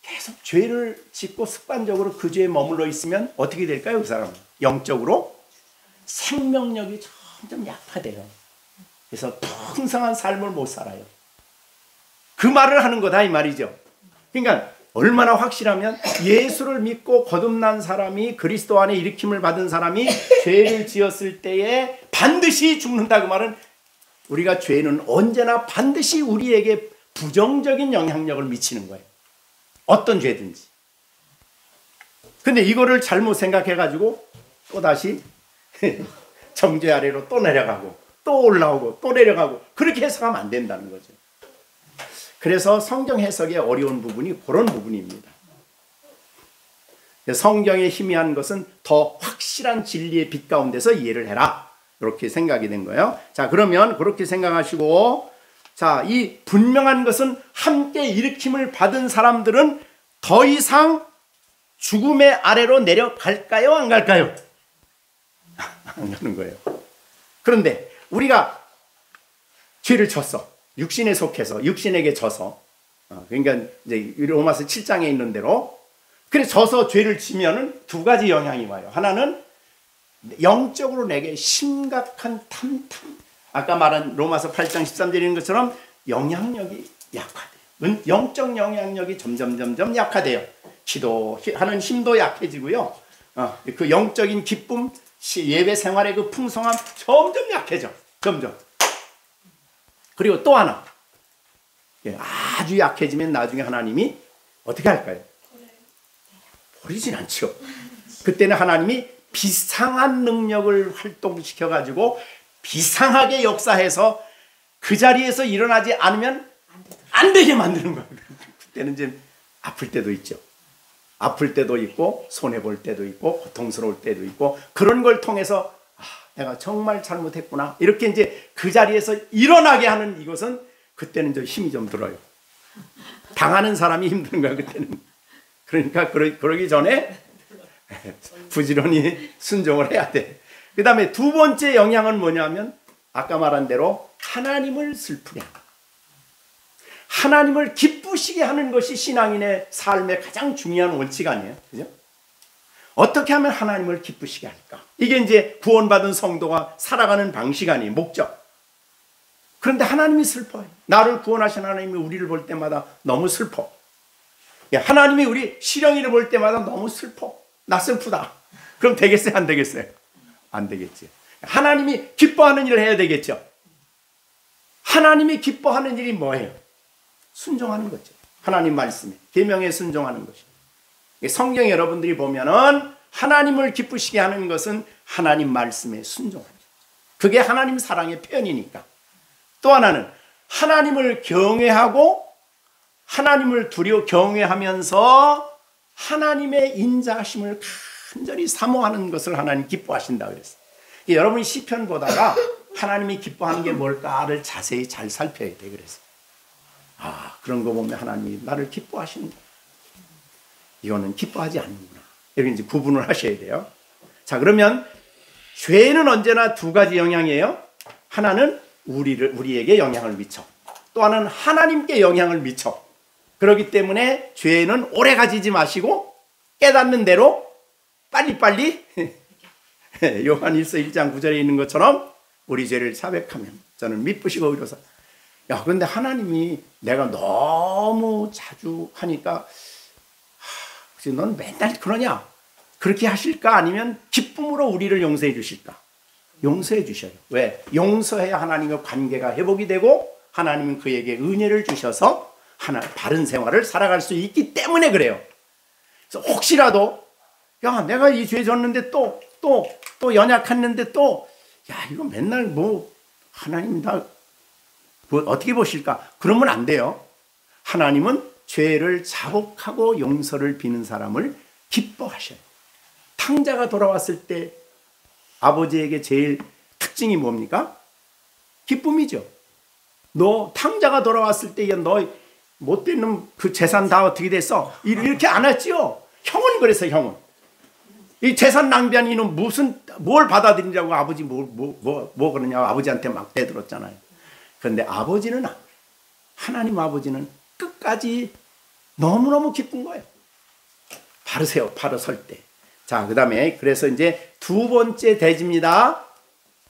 계속 죄를 짓고 습관적으로 그 죄에 머물러 있으면 어떻게 될까요? 그 사람은 영적으로 생명력이 점점 약화돼요. 그래서 풍성한 삶을 못 살아요. 그 말을 하는 거다 이 말이죠. 그러니까 얼마나 확실하면 예수를 믿고 거듭난 사람이, 그리스도 안에 일으킴을 받은 사람이 죄를 지었을 때에 반드시 죽는다, 그 말은 우리가 죄는 언제나 반드시 우리에게 부정적인 영향력을 미치는 거예요. 어떤 죄든지. 근데 이거를 잘못 생각해가지고 또다시 정죄 아래로 또 내려가고 또 올라오고 또 내려가고, 그렇게 해석하면 안 된다는 거죠. 그래서 성경 해석의 어려운 부분이 그런 부분입니다. 성경의 희미한 것은 더 확실한 진리의 빛 가운데서 이해를 해라, 이렇게 생각이 된 거예요. 자, 그러면 그렇게 생각하시고, 자, 이 분명한 것은 함께 일으킴을 받은 사람들은 더 이상 죽음의 아래로 내려갈까요? 안 갈까요? 안 가는 거예요. 그런데 우리가 죄를 졌어. 육신에 속해서, 육신에게 져서. 그러니까 이제 로마서 7장에 있는 대로. 그래 져서 죄를 지면은 두 가지 영향이 와요. 하나는 영적으로 내게 심각한 탐탐. 아까 말한 로마서 8장 13절에 있는 것처럼 영향력이 약화돼요. 영적 영향력이 점점 약화돼요. 기도하는 힘도 약해지고요. 그 영적인 기쁨, 예배 생활의 그 풍성함 점점 약해져. 점점. 그리고 또 하나, 아주 약해지면 나중에 하나님이 어떻게 할까요? 버리진 않죠. 그때는 하나님이 비상한 능력을 활동시켜가지고 비상하게 역사해서 그 자리에서 일어나지 않으면 안 되게 만드는 거예요. 그때는 이제 아플 때도 있죠. 아플 때도 있고 손해볼 때도 있고 고통스러울 때도 있고, 그런 걸 통해서 내가 정말 잘못했구나, 이렇게 이제 그 자리에서 일어나게 하는 이것은, 그때는 좀 힘이 좀 들어요. 당하는 사람이 힘든 거야 그때는. 그러니까 그러기 전에 부지런히 순종을 해야 돼. 그 다음에 두 번째 영향은 뭐냐면 아까 말한 대로 하나님을 슬프게 하는, 하나님을 기쁘시게 하는 것이 신앙인의 삶의 가장 중요한 원칙 아니에요? 그죠? 어떻게 하면 하나님을 기쁘시게 할까? 이게 이제 구원받은 성도가 살아가는 방식 아니에요, 목적. 그런데 하나님이 슬퍼요. 나를 구원하신 하나님이 우리를 볼 때마다 너무 슬퍼. 하나님이 우리 시령이를 볼 때마다 너무 슬퍼. 나 슬프다. 그럼 되겠어요? 안 되겠어요? 안 되겠지. 하나님이 기뻐하는 일을 해야 되겠죠. 하나님이 기뻐하는 일이 뭐예요? 순종하는 거죠. 하나님 말씀에, 계명에 순종하는 것이. 성경 여러분들이 보면은 하나님을 기쁘시게 하는 것은 하나님 말씀에 순종하는 거죠. 그게 하나님 사랑의 표현이니까. 또 하나는 하나님을 경외하고 하나님을 경외하면서 하나님의 인자하심을 간절히 사모하는 것을 하나님 기뻐하신다 그랬어요. 여러분이 시편 보다가 하나님이 기뻐하는 게 뭘까를 자세히 잘 살펴야 돼. 그래서 그런 거 보면 하나님이 나를 기뻐하신다, 이거는 기뻐하지 않는구나, 이렇게 이제 구분을 하셔야 돼요. 자, 그러면 죄는 언제나 두 가지 영향이에요. 하나는 우리에게 영향을 미쳐, 또 하나는 하나님께 영향을 미쳐. 그렇기 때문에 죄는 오래 가지지 마시고 깨닫는 대로 빨리빨리 요한일서 1장 9절에 있는 것처럼 우리 죄를 자백하면 저는 미쁘시고 의로사. 그런데 하나님이 내가 너무 자주 하니까 넌 맨날 그러냐? 그렇게 하실까? 아니면 기쁨으로 우리를 용서해 주실까? 용서해 주셔요. 왜? 용서해야 하나님과 관계가 회복이 되고 하나님은 그에게 은혜를 주셔서 바른 생활을 살아갈 수 있기 때문에 그래요. 그래서 혹시라도 야 내가 이 죄 졌는데 또 연약했는데 또 야 이거 맨날 뭐 하나님 다 뭐 어떻게 보실까? 그러면 안 돼요. 하나님은 죄를 자복하고 용서를 비는 사람을 기뻐하셔요. 탕자가 돌아왔을 때 아버지에게 제일 특징이 뭡니까? 기쁨이죠. 너 탕자가 돌아왔을 때 너 못된 놈 그 재산 다 어떻게 됐어? 이렇게 안 했지요. 형은 그래서 형은 이 재산 낭비한 이놈 뭘 받아들이냐고 아버지 뭐 그러냐고 아버지한테 막 대들었잖아요. 그런데 아버지는 하나님 아버지는 끝까지 너무너무 기쁜 거예요. 바로 설 때. 자, 그 다음에 그래서 이제 두 번째 대지입니다.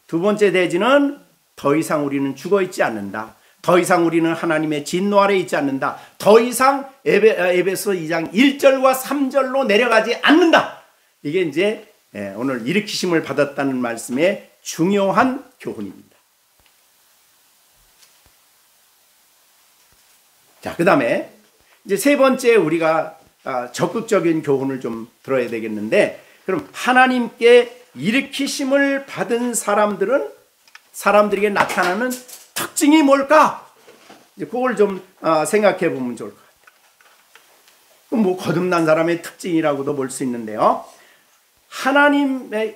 두 번째 대지는 더 이상 우리는 죽어 있지 않는다. 더 이상 우리는 하나님의 진노 아래 있지 않는다. 더 이상 에베소 2장 1절과 3절로 내려가지 않는다. 이게 이제 오늘 일으키심을 받았다는 말씀의 중요한 교훈입니다. 자, 그 다음에 이제 세 번째 우리가 적극적인 교훈을 좀 들어야 되겠는데, 그럼 하나님께 일으키심을 받은 사람들에게 나타나는 특징이 뭘까? 이제 그걸 좀 생각해 보면 좋을 것 같아요. 그럼 뭐 거듭난 사람의 특징이라고도 볼 수 있는데요. 하나님이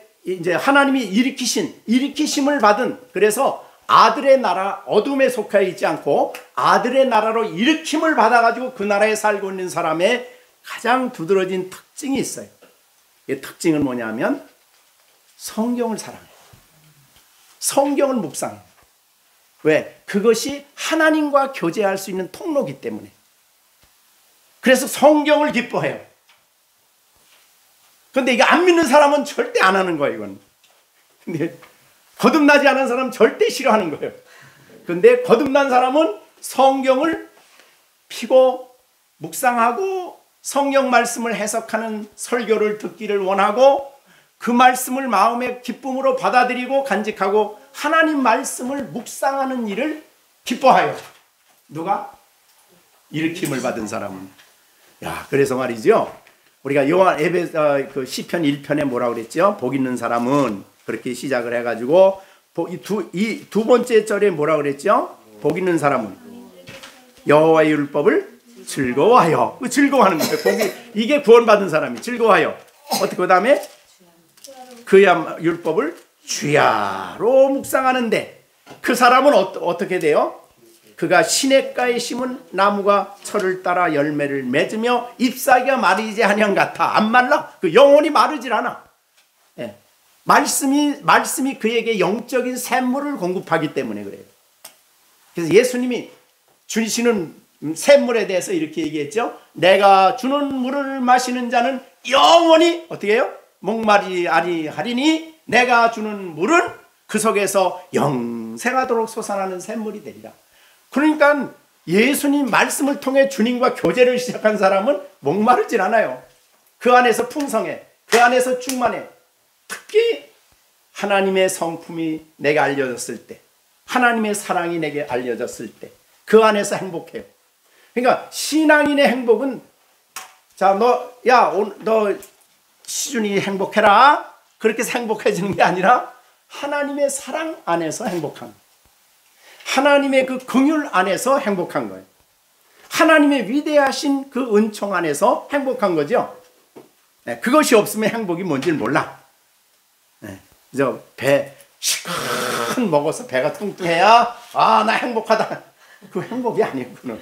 일으키심을 받은, 그래서 아들의 나라, 어둠에 속해 있지 않고 아들의 나라로 일으킴을 받아가지고 그 나라에 살고 있는 사람의 가장 두드러진 특징이 있어요. 이 특징은 뭐냐면 성경을 사랑해요. 성경을 묵상해요. 왜? 그것이 하나님과 교제할 수 있는 통로이기 때문에. 그래서 성경을 기뻐해요. 그런데 이거 안 믿는 사람은 절대 안 하는 거예요, 이건. 근데 거듭나지 않은 사람은 절대 싫어하는 거예요. 그런데 거듭난 사람은 성경을 피고 묵상하고 성경 말씀을 해석하는 설교를 듣기를 원하고 그 말씀을 마음의 기쁨으로 받아들이고 간직하고 하나님 말씀을 묵상하는 일을 기뻐하여. 누가? 일으킴을 받은 사람은. 야, 그래서 말이죠. 우리가 그 시편 1편에 뭐라고 그랬죠? 복 있는 사람은 그렇게 시작을 해가지고 이 두 번째 절에 뭐라고 그랬죠? 복 있는 사람은 여호와의 율법을 즐거워하여. 즐거워하는 거예요. 이게 구원받은 사람이 즐거워하여. 어떻게 그 다음에 그야 율법을 주야로 묵상하는데 그 사람은 어떻게 돼요? 그가 시냇가에 심은 나무가 철을 따라 열매를 맺으며 잎사귀가 마르지 아니한 같아. 안 말라. 그 영혼이 마르질 않아. 예. 말씀이 그에게 영적인 샘물을 공급하기 때문에 그래요. 그래서 예수님이 주시는 샘물에 대해서 이렇게 얘기했죠. 내가 주는 물을 마시는 자는 영원히 어떻게 해요? 목마르지 아니하리니 내가 주는 물은 그 속에서 영생하도록 솟아나는 샘물이 되리라. 그러니까 예수님 말씀을 통해 주님과 교제를 시작한 사람은 목마르질 않아요. 그 안에서 풍성해. 그 안에서 충만해. 특히 하나님의 성품이 내게 알려졌을 때, 하나님의 사랑이 내게 알려졌을 때 그 안에서 행복해요. 그러니까 신앙인의 행복은 자, 너 시준이 행복해라 그렇게 해서 행복해지는 게 아니라 하나님의 사랑 안에서 행복한 거예요. 하나님의 그 긍휼 안에서 행복한 거예요. 하나님의 위대하신 그 은총 안에서 행복한 거죠. 네, 그것이 없으면 행복이 뭔지를 몰라. 네, 배 시큰 먹어서 배가 뚱뚱해야 나 행복하다. 그 행복이 아니구나.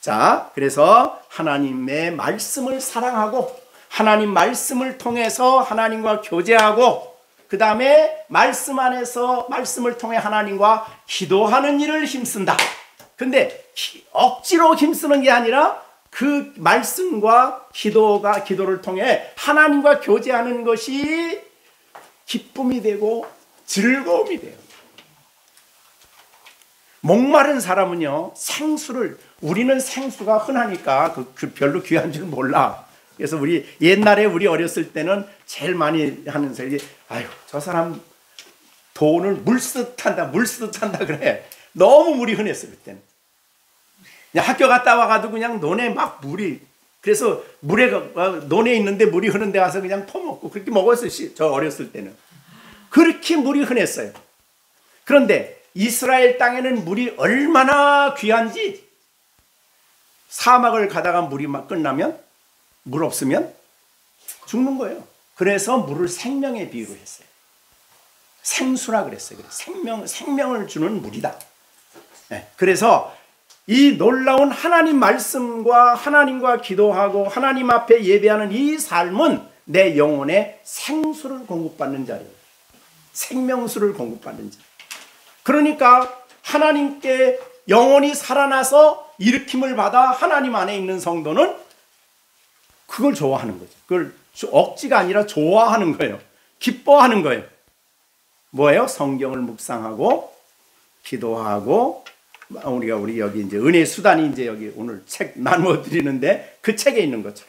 자, 그래서 하나님의 말씀을 사랑하고 하나님 말씀을 통해서 하나님과 교제하고 그 다음에 말씀 안에서 말씀을 통해 하나님과 기도하는 일을 힘쓴다. 근데 억지로 힘쓰는 게 아니라 그 말씀과 기도를 통해 하나님과 교제하는 것이 기쁨이 되고 즐거움이 돼요. 목마른 사람은요, 우리는 생수가 흔하니까 그 별로 귀한 줄 몰라. 그래서 옛날에 우리 어렸을 때는 제일 많이 하는 소리, 아유, 저 사람 돈을 물 쓰듯 한다 그래. 너무 물이 흔했어, 그때는. 그냥 학교 갔다 와가지고 그냥 논에 막 물이, 그래서 논에 있는데 물이 흐르는 데 가서 그냥 퍼먹고 그렇게 먹었어요. 저 어렸을 때는. 그렇게 물이 흔했어요. 그런데 이스라엘 땅에는 물이 얼마나 귀한지, 사막을 가다가 물이 막 끝나면, 물 없으면 죽는 거예요. 그래서 물을 생명의 비유로 했어요. 생수라 그랬어요. 생명을 주는 물이다. 네. 그래서 이 놀라운 하나님 말씀과 하나님과 기도하고 하나님 앞에 예배하는 이 삶은 내 영혼에 생수를 공급받는 자예요. 생명수를 공급받는 자. 그러니까 하나님께 영혼이 살아나서 일으킴을 받아 하나님 안에 있는 성도는 그걸 좋아하는 거죠. 그걸 억지가 아니라 좋아하는 거예요. 기뻐하는 거예요. 뭐예요? 성경을 묵상하고 기도하고, 우리 여기 이제 은혜 수단이 이제 여기 오늘 책 나누어 드리는데 그 책에 있는 거죠.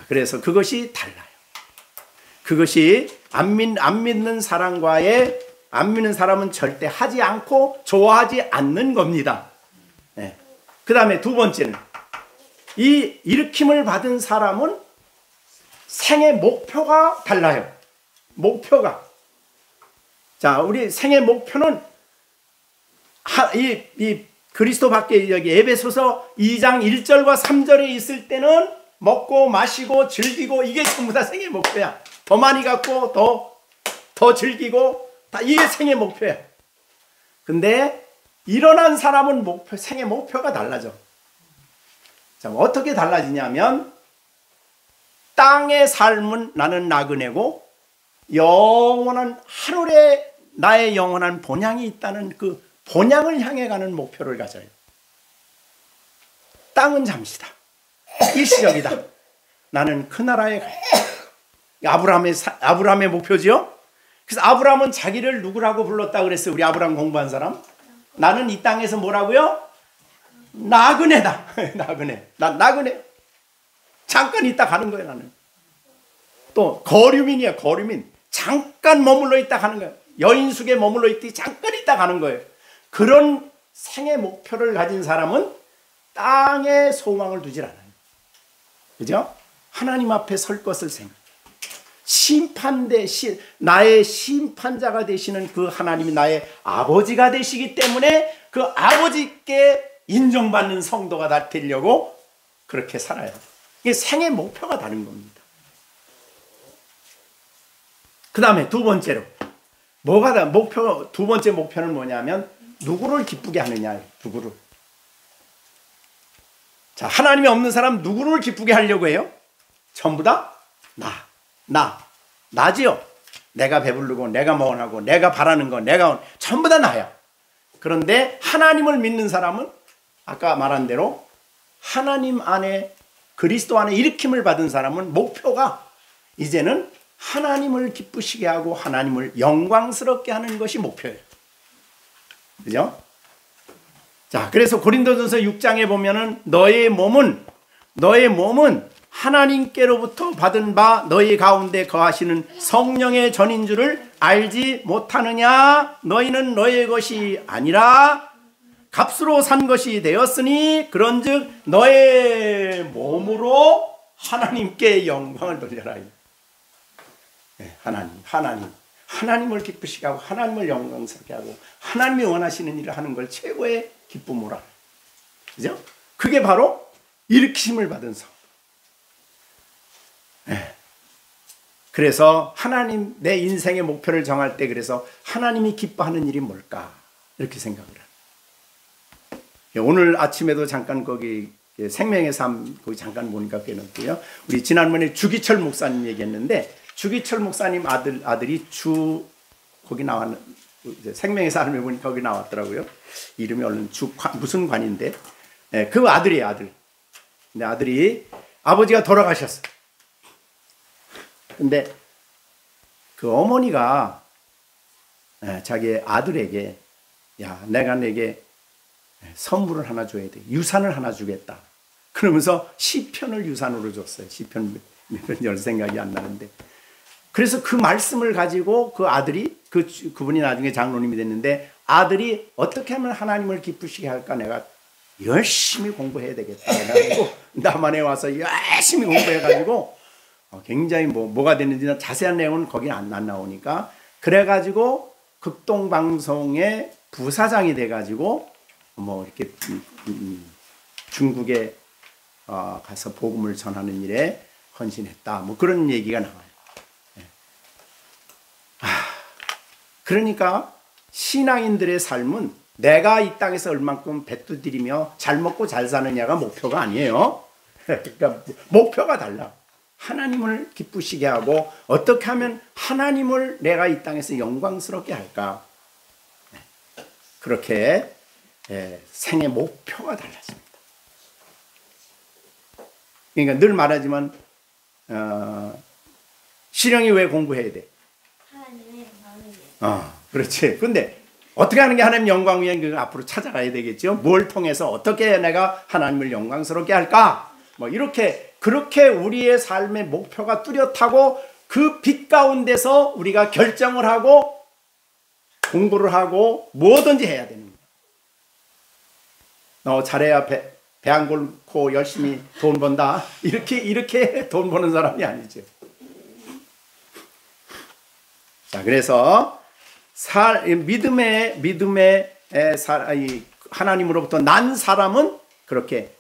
그래서 그것이 달라요. 그것이 안 믿는 사람과의, 안 믿는 사람은 절대 하지 않고 좋아하지 않는 겁니다. 네. 그 다음에 두 번째는, 이 일으킴을 받은 사람은 생의 목표가 달라요. 목표가. 자, 우리 생의 목표는 이 그리스도 밖에 여기 에베소서 2장 1절과 3절에 있을 때는 먹고 마시고 즐기고 이게 전부 다 생의 목표야. 더 많이 갖고 더 즐기고 다 이게 생의 목표야. 근데 일어난 사람은 생의 목표가 달라져. 자, 어떻게 달라지냐면, 땅의 삶은 나는 나그네고 영원한 하늘에 나의 영원한 본향이 있다는 그 본향을 향해 가는 목표를 가져요. 땅은 잠시다. 일시적이다. 나는 그 나라에 갈 아브라함의 목표지요. 그래서 아브라함은 자기를 누구라고 불렀다 그랬어요? 우리 아브라함 공부한 사람. 나는 이 땅에서 뭐라고요? 나그네다. 난 나그네. 잠깐 있다 가는 거예요, 나는. 또 거류민이야, 거류민. 잠깐 머물러 있다 가는 거예요. 여인숙에 머물러 있더니 잠깐 있다 가는 거예요. 그런 생의 목표를 가진 사람은 땅에 소망을 두질 않아요. 그죠? 하나님 앞에 설 것을 생각. 나의 심판자가 되시는 그 하나님이 나의 아버지가 되시기 때문에 그 아버지께 인정받는 성도가 되려고 그렇게 살아요. 이게 생의 목표가 다른 겁니다. 그 다음에 두 번째로, 두 번째 목표는 뭐냐면, 누구를 기쁘게 하느냐, 누구를. 자, 하나님이 없는 사람 누구를 기쁘게 하려고 해요? 전부 다 나지요. 내가 배부르고, 내가 먹어하고, 내가 바라는 거, 전부 다 나야. 그런데 하나님을 믿는 사람은 아까 말한 대로 하나님 안에, 그리스도 안에 일으킴을 받은 사람은 목표가 이제는 하나님을 기쁘시게 하고 하나님을 영광스럽게 하는 것이 목표예요. 그죠? 자, 그래서 고린도전서 6장에 보면은 너의 몸은 하나님께로부터 받은 바 너희 가운데 거하시는 성령의 전인 줄을 알지 못하느냐? 너희는 너의 것이 아니라 값으로 산 것이 되었으니 그런즉 너의 몸으로 하나님께 영광을 돌려라. 네, 하나님을 기쁘시게 하고 하나님을 영광스럽게 하고 하나님이 원하시는 일을 하는 걸 최고의 기쁨으로 알아요. 그죠? 그게 바로 일으킴을 받은 성. 네. 그래서 내 인생의 목표를 정할 때, 그래서 하나님이 기뻐하는 일이 뭘까? 이렇게 생각을 해요. 오늘 아침에도 잠깐 거기 생명의 삶 거기 잠깐 보니까 깨놓고요. 우리 지난번에 주기철 목사님 얘기했는데, 주기철 목사님 아들이 거기 나왔는, 생명의 삶에 보니까 거기 나왔더라고요. 이름이 무슨 관인데, 네, 그 아들이에요, 아들. 근데 아들이, 아버지가 돌아가셨어요. 근데 그 어머니가 자기 아들에게, 야, 내가 내게 선물을 하나 줘야 돼. 유산을 하나 주겠다. 그러면서 시편을 유산으로 줬어요. 시편 열 생각이 안 나는데. 그래서 그 말씀을 가지고 그 아들이, 그분이 나중에 장로님이 됐는데, 아들이 어떻게 하면 하나님을 기쁘시게 할까 내가 열심히 공부해야 되겠다. 그래가지고 남한에 와서 열심히 공부해가지고 굉장히 뭐가 됐는지 자세한 내용은 거기 안 나오니까 그래가지고 극동방송의 부사장이 돼가지고 뭐 이렇게 중국에 가서 복음을 전하는 일에 헌신했다. 뭐 그런 얘기가 나와요. 그러니까 신앙인들의 삶은 내가 이 땅에서 얼만큼 뱃도 들이며 잘 먹고 잘 사느냐가 목표가 아니에요. 그러니까 목표가 달라. 하나님을 기쁘시게 하고 어떻게 하면 하나님을 내가 이 땅에서 영광스럽게 할까. 그렇게 생의 목표가 달라집니다. 그러니까 늘 말하지만 신령이 왜 공부해야 돼? 하나님의 영광을 위해. 그렇지. 근데 어떻게 하는 게 하나님 영광 위해 그 앞으로 찾아가야 되겠죠. 뭘 통해서 어떻게 내가 하나님을 영광스럽게 할까? 뭐 이렇게 그렇게 우리의 삶의 목표가 뚜렷하고 그 빛 가운데서 우리가 결정을 하고 공부를 하고 뭐든지 해야 됩니다. 잘해야 배 안 곪고 열심히 돈 번다. 이렇게 돈 버는 사람이 아니죠. 자, 그래서 믿음의 하나님으로부터 난 사람은 그렇게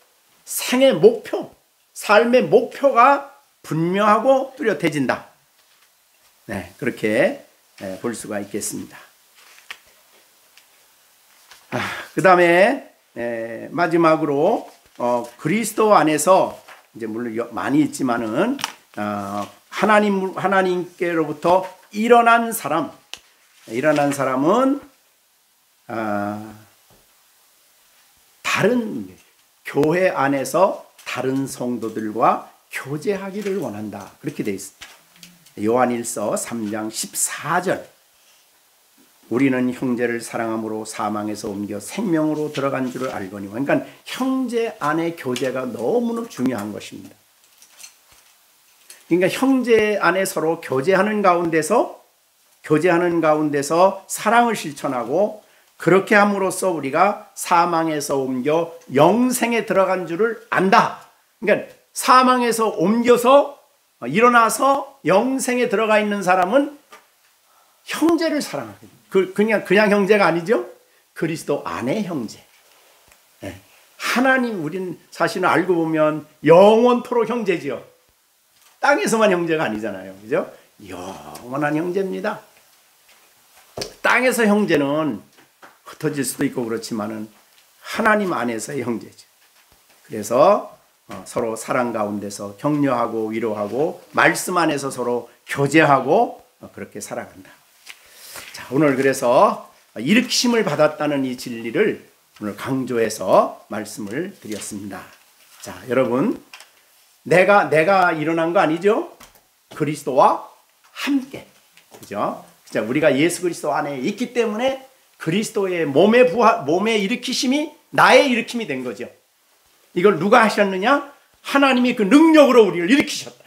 생의 목표, 삶의 목표가 분명하고 뚜렷해진다. 네, 그렇게 볼 수가 있겠습니다. 그 다음에 마지막으로 그리스도 안에서 이제 물론 많이 있지만은 하나님께로부터 일어난 사람은 다른 교회 안에서 다른 성도들과 교제하기를 원한다. 그렇게 되어 있습니다. 요한일서 3장 14절. 우리는 형제를 사랑함으로 사망에서 옮겨 생명으로 들어간 줄을 알거니. 그러니까 형제 안의 교제가 너무나 중요한 것입니다. 그러니까 형제 안에 서로 교제하는 가운데서 사랑을 실천하고 그렇게 함으로써 우리가 사망에서 옮겨 영생에 들어간 줄을 안다. 그러니까 사망에서 옮겨서 일어나서 영생에 들어가 있는 사람은 형제를 사랑하게 됩니다. 그냥 형제가 아니죠. 그리스도 안의 형제. 하나님 우리는 사실은 알고 보면 영원토록 형제지요. 땅에서만 형제가 아니잖아요. 그죠? 영원한 형제입니다. 땅에서 형제는 흩어질 수도 있고 그렇지만은 하나님 안에서의 형제죠. 그래서 서로 사랑 가운데서 격려하고 위로하고 말씀 안에서 서로 교제하고 그렇게 살아간다. 자, 오늘 그래서 일으키심을 받았다는 이 진리를 오늘 강조해서 말씀을 드렸습니다. 자, 여러분, 내가 일어난 거 아니죠? 그리스도와 함께. 그죠? 자, 우리가 예수 그리스도 안에 있기 때문에 그리스도의 몸의 일으키심이 나의 일으킴이 된 거죠. 이걸 누가 하셨느냐? 하나님이 그 능력으로 우리를 일으키셨다.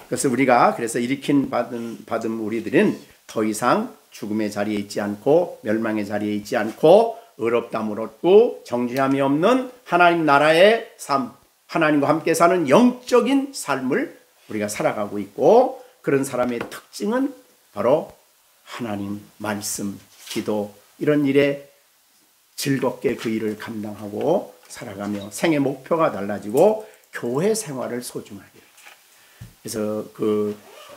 그래서 우리가 받은 우리들은 더 이상 죽음의 자리에 있지 않고 멸망의 자리에 있지 않고 의롭다함을 얻고 정죄함이 없는 하나님 나라의 삶, 하나님과 함께 사는 영적인 삶을 우리가 살아가고 있고, 그런 사람의 특징은 바로 하나님 말씀, 기도 이런 일에 즐겁게 그 일을 감당하고 살아가며 생의 목표가 달라지고 교회 생활을 소중하게. 그래서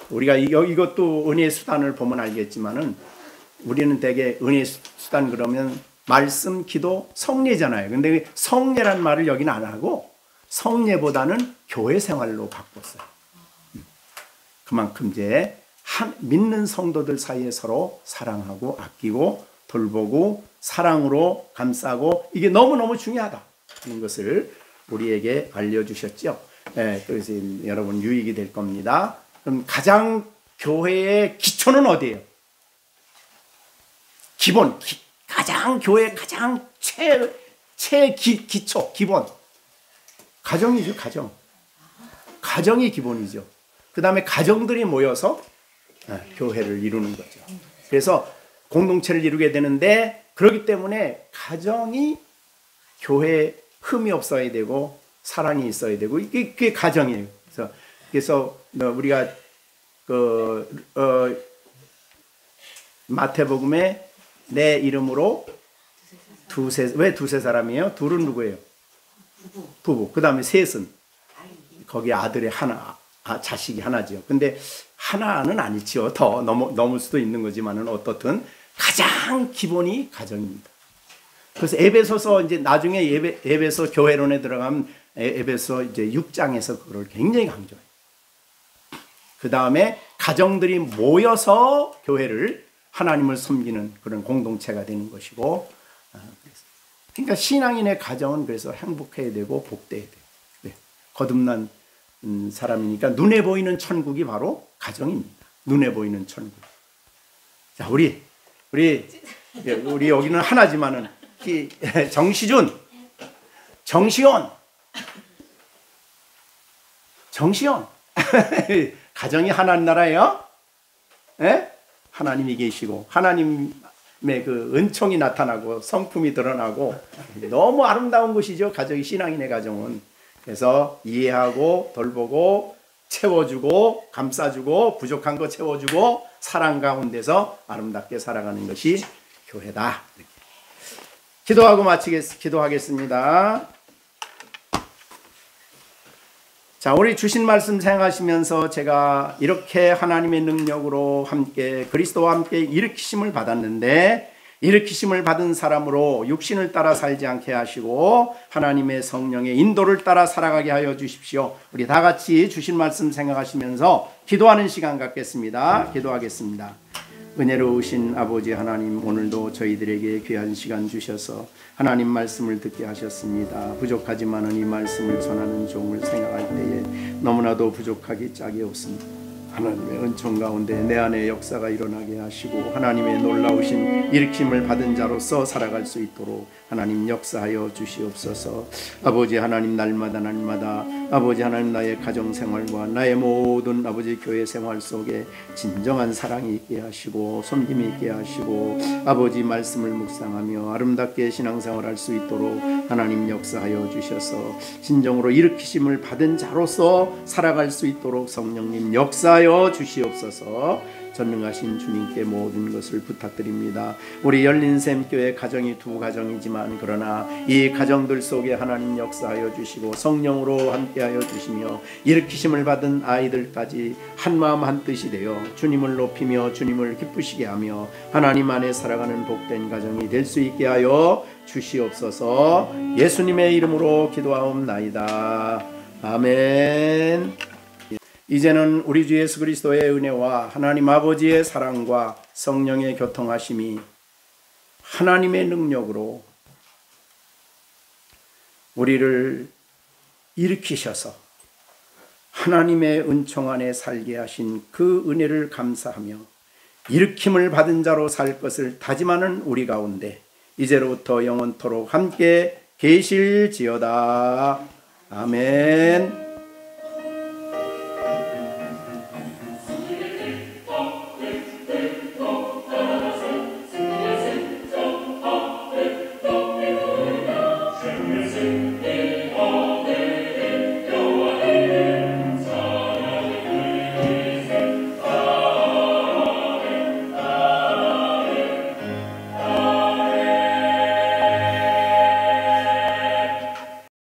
우리가 이것도 은혜의 수단을 보면 알겠지만은 우리는 대개 은혜의 수단 그러면 말씀, 기도, 성례잖아요. 근데 성례란 말을 여기는 안 하고 성례보다는 교회 생활로 바꿨어요. 그만큼 이제 믿는 성도들 사이에 서로 사랑하고 아끼고 돌보고 사랑으로 감싸고 이게 너무너무 중요하다 하는 것을 우리에게 알려주셨죠. 그래서 여러분 유익이 될 겁니다. 그럼 가장 교회의 기초는 어디예요? 기본, 교회의 가장 기초, 기본. 가정이죠, 가정. 가정이 기본이죠. 그 다음에 가정들이 모여서 교회를 이루는 거죠. 그래서 공동체를 이루게 되는데, 그렇기 때문에 가정이 교회에 흠이 없어야 되고 사랑이 있어야 되고 그게 가정이에요. 그래서 우리가 마태복음에 내 이름으로 왜 두세 사람이에요? 둘은 누구예요? 부부. 그 다음에 셋은 거기 아들의 하나, 자식이 하나죠. 근데 하나는 아니지요. 더 넘을 수도 있는 거지만은 어떻든 가장 기본이 가정입니다. 그래서 에베소서 이제 나중에 에베소 교회론에 들어가면 에베소 이제 6장에서 그걸 굉장히 강조해요. 그 다음에 가정들이 모여서 교회를 하나님을 섬기는 그런 공동체가 되는 것이고, 그러니까 신앙인의 가정은 그래서 행복해야 되고 복돼야 돼요. 네. 거듭난 사람이니까 눈에 보이는 천국이 바로 가정입니다. 눈에 보이는 천국. 자, 우리 여기는 하나지만은 정시준, 정시원 가정이 하나님 나라예요. 예? 하나님이 계시고 하나님의 그 은총이 나타나고 성품이 드러나고 너무 아름다운 것이죠. 가정이, 신앙인의 가정은. 그래서 이해하고 돌보고 채워주고 감싸주고 부족한 거 채워주고 사랑 가운데서 아름답게 살아가는 것이 교회다. 기도하고 기도하겠습니다. 자, 우리 주신 말씀 생각하시면서 제가 이렇게 하나님의 능력으로 함께 그리스도와 함께 일으키심을 받았는데, 일으키심을 받은 사람으로 육신을 따라 살지 않게 하시고 하나님의 성령의 인도를 따라 살아가게 하여 주십시오. 우리 다 같이 주신 말씀 생각하시면서 기도하는 시간 갖겠습니다. 기도하겠습니다. 은혜로우신 아버지 하나님, 오늘도 저희들에게 귀한 시간 주셔서 하나님 말씀을 듣게 하셨습니다. 부족하지만은 이 말씀을 전하는 종을 생각할 때에 너무나도 부족하기 짝이 없습니다. 하나님의 은총 가운데 내 안에 역사가 일어나게 하시고 하나님의 놀라우신 일으킴을 받은 자로서 살아갈 수 있도록 하나님 역사하여 주시옵소서. 아버지 하나님, 날마다 아버지 하나님, 나의 가정생활과 나의 모든 아버지 교회 생활 속에 진정한 사랑이 있게 하시고 섬김이 있게 하시고 아버지 말씀을 묵상하며 아름답게 신앙생활할 수 있도록 하나님 역사하여 주셔서 진정으로 일으키심을 받은 자로서 살아갈 수 있도록 성령님 역사하여 주시옵소서. 전능하신 주님께 모든 것을 부탁드립니다. 우리 열린샘교회 가정이 두 가정이지만 그러나 이 가정들 속에 하나님 역사하여 주시고 성령으로 함께하여 주시며 일으키심을 받은 아이들까지 한마음 한뜻이 되어 주님을 높이며 주님을 기쁘시게 하며 하나님 안에 살아가는 복된 가정이 될 수 있게 하여 주시옵소서. 예수님의 이름으로 기도하옵나이다. 아멘. 이제는 우리 주 예수 그리스도의 은혜와 하나님 아버지의 사랑과 성령의 교통하심이 하나님의 능력으로 우리를 일으키셔서 하나님의 은총 안에 살게 하신 그 은혜를 감사하며 일으킴을 받은 자로 살 것을 다짐하는 우리 가운데 이제로부터 영원토록 함께 계실지어다. 아멘.